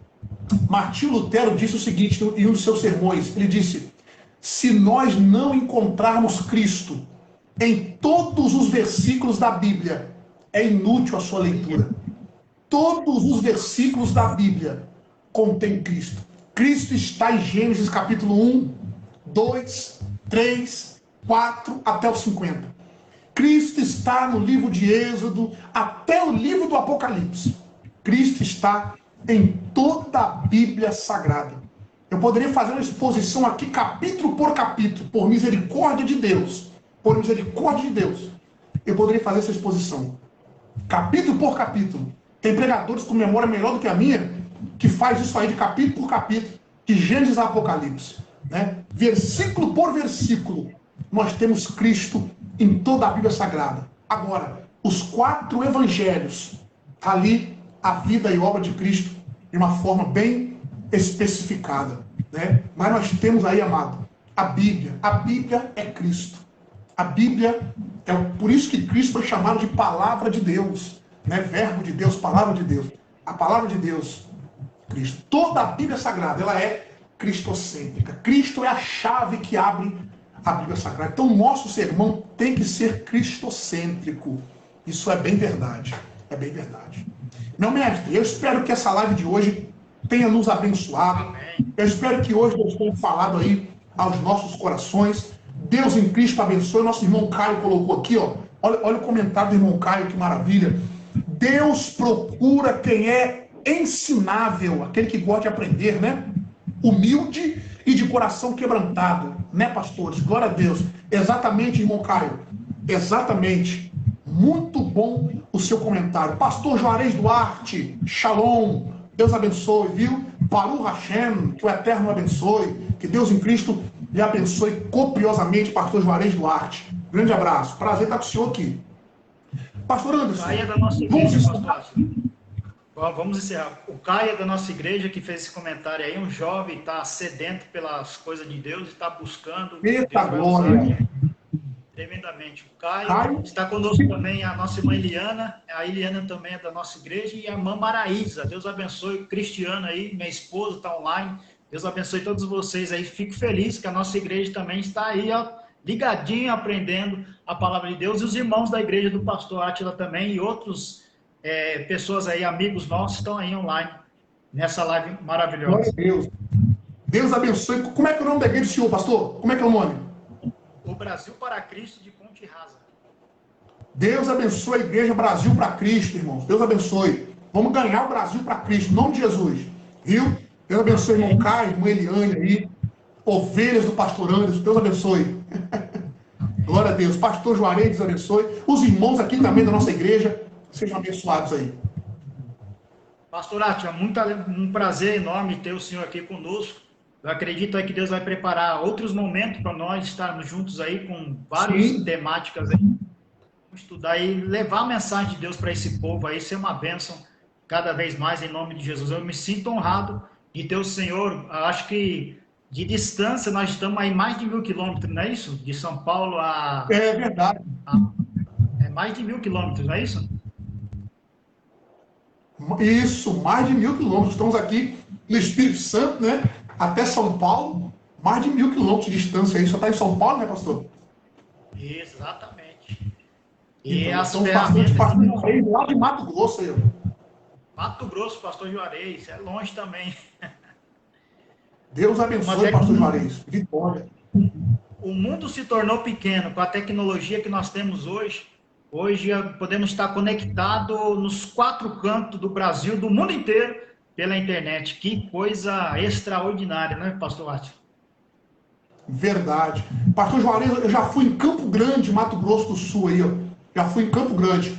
Martinho Lutero disse o seguinte em um dos seus sermões, ele disse: se nós não encontrarmos Cristo em todos os versículos da Bíblia, é inútil a sua leitura. Todos os versículos da Bíblia contêm Cristo. Cristo está em Gênesis capítulo 1, 2, 3, 4, até o 50. Cristo está no livro de Êxodo, até o livro do Apocalipse. Cristo está em toda a Bíblia Sagrada. Eu poderia fazer uma exposição aqui, capítulo por capítulo, por misericórdia de Deus. Por misericórdia de Deus. Eu poderia fazer essa exposição. Capítulo por capítulo. Tem pregadores com memória melhor do que a minha, que faz isso aí de capítulo por capítulo, de Gênesis a Apocalipse. Né? Versículo por versículo, nós temos Cristo em toda a Bíblia Sagrada. Agora, os 4 evangelhos, ali a vida e obra de Cristo de uma forma bem especificada. Né? Mas nós temos aí, amado, a Bíblia. A Bíblia é Cristo. A Bíblia é por isso que Cristo foi chamado de palavra de Deus. Né? Verbo de Deus, palavra de Deus. A palavra de Deus, Cristo. Toda a Bíblia Sagrada, ela é cristocêntrica. Cristo é a chave que abre a Bíblia Sagrada. Então, o nosso sermão tem que ser cristocêntrico. Isso é bem verdade. É bem verdade. Meu mestre, eu espero que essa live de hoje tenha nos abençoado. Eu espero que hoje Deus tenha falado aí aos nossos corações. Deus em Cristo abençoe. Nosso irmão Caio colocou aqui, ó. Olha o comentário do irmão Caio, que maravilha. Deus procura quem é ensinável, aquele que gosta de aprender, né? Humilde e de coração quebrantado, né, pastores? Glória a Deus. Exatamente, irmão Caio. Exatamente. Muito bom o seu comentário. Pastor Juarez Duarte, Shalom. Deus abençoe, viu? Baruch Hashem, que o Eterno abençoe. Que Deus em Cristo lhe abençoe copiosamente, pastor Juarez Duarte. Grande abraço. Prazer estar com o senhor aqui. Pastor Anderson. Caia da nossa igreja, pastor. Vamos encerrar. O Caia da nossa igreja, que fez esse comentário aí, um jovem, está sedento pelas coisas de Deus e está buscando. Eita glória. Tremendamente. O Caio está conosco também a nossa irmã Eliana. A Eliana também é da nossa igreja. E a irmã Maraísa. Deus abençoe. Cristiana aí, minha esposa, está online. Deus abençoe todos vocês aí. Fico feliz que a nossa igreja também está aí, ó, ligadinho, aprendendo a palavra de Deus. E os irmãos da igreja do pastor Átila também e outros pessoas aí, amigos nossos, estão aí online nessa live maravilhosa. Glória a Deus. Deus abençoe. Como é que é o nome da igreja do senhor, pastor? Como é que é o nome? O Brasil para Cristo de Ponte Rasa. Deus abençoe a igreja Brasil para Cristo, irmãos. Deus abençoe. Vamos ganhar o Brasil para Cristo, em nome de Jesus. Viu? Deus abençoe o irmão Caio, irmã Eliane aí. Ovelhas do pastor Anderson. Deus abençoe. Glória a Deus. Pastor Juarez, Deus abençoe. Os irmãos aqui também da nossa igreja. Sejam abençoados aí. Pastor Átila, um prazer enorme ter o senhor aqui conosco. Eu acredito aí que Deus vai preparar outros momentos para nós estarmos juntos aí com várias temáticas aí. Vamos estudar e levar a mensagem de Deus para esse povo aí, ser uma bênção cada vez mais em nome de Jesus. Eu me sinto honrado de ter o senhor. Acho que de distância nós estamos aí mais de 1.000 quilômetros, não é isso? De São Paulo a... É verdade. É mais de 1.000 quilômetros, não é isso? Isso, mais de 1.000 quilômetros. Estamos aqui no Espírito Santo, né? Até São Paulo, mais de 1.000 quilômetros de distância aí. Só está em São Paulo, né, pastor? Exatamente. E então, as bastante ferramentas... pastor Juarez, lá de Mato Grosso aí. Mato Grosso, pastor Juarez, é longe também. Deus abençoe, pastor Juarez. Vitória. O mundo se tornou pequeno com a tecnologia que nós temos hoje. Hoje podemos estar conectados nos 4 cantos do Brasil, do mundo inteiro, pela internet. Que coisa extraordinária, né, pastor Átila? Verdade. Pastor Juarez, eu já fui em Campo Grande, Mato Grosso do Sul aí, ó. Já fui em Campo Grande.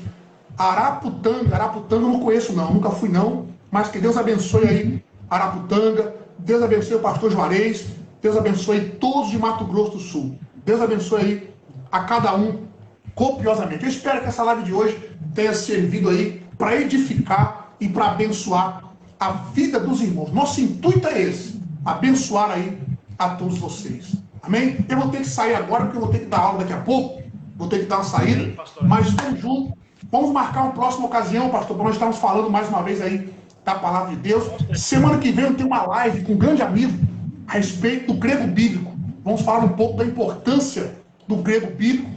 Araputanga eu não conheço não, nunca fui não, mas que Deus abençoe aí Araputanga, Deus abençoe o pastor Juarez, Deus abençoe todos de Mato Grosso do Sul. Deus abençoe aí a cada um copiosamente. Eu espero que essa live de hoje tenha servido aí para edificar e para abençoar a vida dos irmãos. Nosso intuito é esse, abençoar aí a todos vocês. Amém? Eu vou ter que sair agora, porque eu vou ter que dar aula daqui a pouco, vou ter que dar uma saída, mas estamos juntos. Vamos marcar uma próxima ocasião, pastor, para nós estarmos falando mais uma vez aí da palavra de Deus. Semana que vem eu tenho uma live com um grande amigo a respeito do grego bíblico. Vamos falar um pouco da importância do grego bíblico.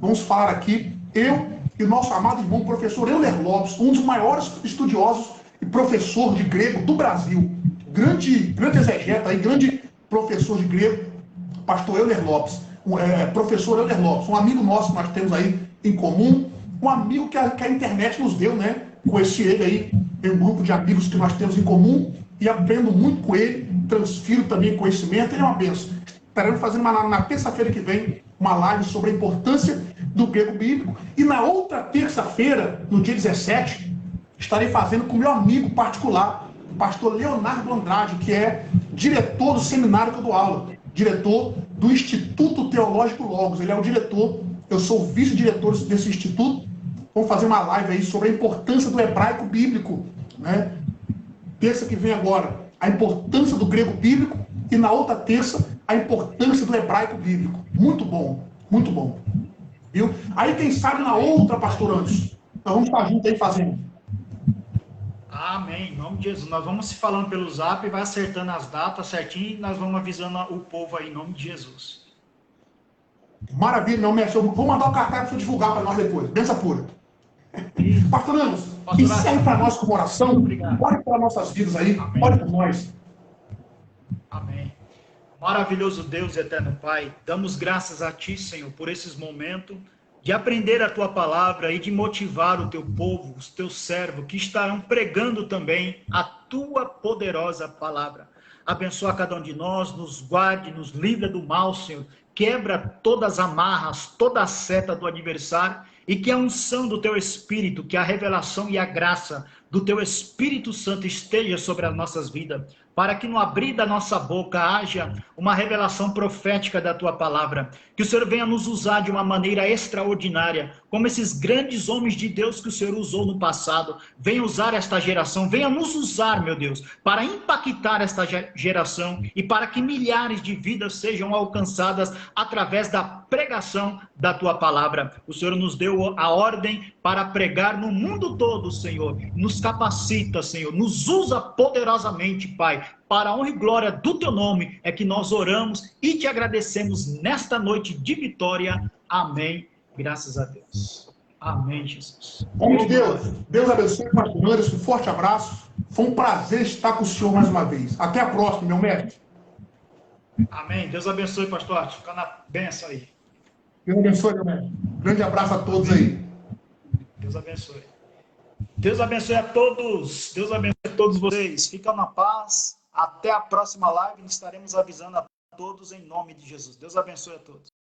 Vamos falar aqui, eu e o nosso amado irmão, professor Euler Lopes, um dos maiores estudiosos e professor de grego do Brasil. Grande exegeta aí, grande professor de grego, pastor Euler Lopes. Professor Euler Lopes, um amigo nosso que nós temos aí em comum, um amigo que a internet nos deu, né? Conheci ele aí em um grupo de amigos que nós temos em comum e aprendo muito com ele, transfiro também conhecimento, ele é uma benção. Estaremos fazendo na terça-feira que vem uma live sobre a importância do grego bíblico e na outra terça-feira, no dia 17, estarei fazendo com meu amigo particular, o pastor Leonardo Andrade, que é diretor do seminário que eu dou aula, diretor do Instituto Teológico Logos. Ele é o diretor, eu sou o vice-diretor desse instituto. Vamos fazer uma live aí sobre a importância do hebraico bíblico, né? Terça que vem agora, a importância do grego bíblico e na outra terça, a importância do hebraico bíblico. Muito bom, muito bom. Viu? Aí quem sabe na outra, pastor Anderson, nós vamos estar juntos aí fazendo. Amém, em nome de Jesus. Nós vamos se falando pelo zap, vai acertando as datas certinho e nós vamos avisando o povo aí, em nome de Jesus. Maravilha, meu mestre. Eu vou mandar o cartaz para você divulgar para nós depois. Benção pura. Pastor Anderson, encerre para nós com uma oração. Obrigado. Ore pelas nossas vidas aí. Amém. Ore por nós. Amém. Maravilhoso Deus e eterno Pai, damos graças a Ti, Senhor, por esses momentos de aprender a Tua palavra e de motivar o Teu povo, os Teus servos, que estarão pregando também a Tua poderosa palavra. Abençoa cada um de nós, nos guarde, nos livra do mal, Senhor. Quebra todas as amarras, toda a seta do adversário e que a unção do Teu Espírito, que a revelação e a graça do Teu Espírito Santo esteja sobre as nossas vidas, para que no abrir da nossa boca haja uma revelação profética da Tua palavra. Que o Senhor venha nos usar de uma maneira extraordinária, como esses grandes homens de Deus que o Senhor usou no passado. Venha usar esta geração, venha nos usar, meu Deus, para impactar esta geração e para que milhares de vidas sejam alcançadas através da pregação da Tua palavra. O Senhor nos deu a ordem para pregar no mundo todo, Senhor. Nos capacita, Senhor, nos usa poderosamente, Pai. Para a honra e glória do Teu nome é que nós oramos e Te agradecemos nesta noite de vitória. Amém. Graças a Deus. Amém, Jesus. Homem de Deus, Deus abençoe, pastor Anderson. Um forte abraço. Foi um prazer estar com o senhor mais uma vez. Até a próxima, meu mestre. Amém. Deus abençoe, pastor Arthur. Fica na bênção aí. Deus abençoe, meu mestre. Grande abraço a todos aí. Deus abençoe. Deus abençoe a todos. Deus abençoe a todos vocês. Fiquem na paz. Até a próxima live. Estaremos avisando a todos em nome de Jesus. Deus abençoe a todos.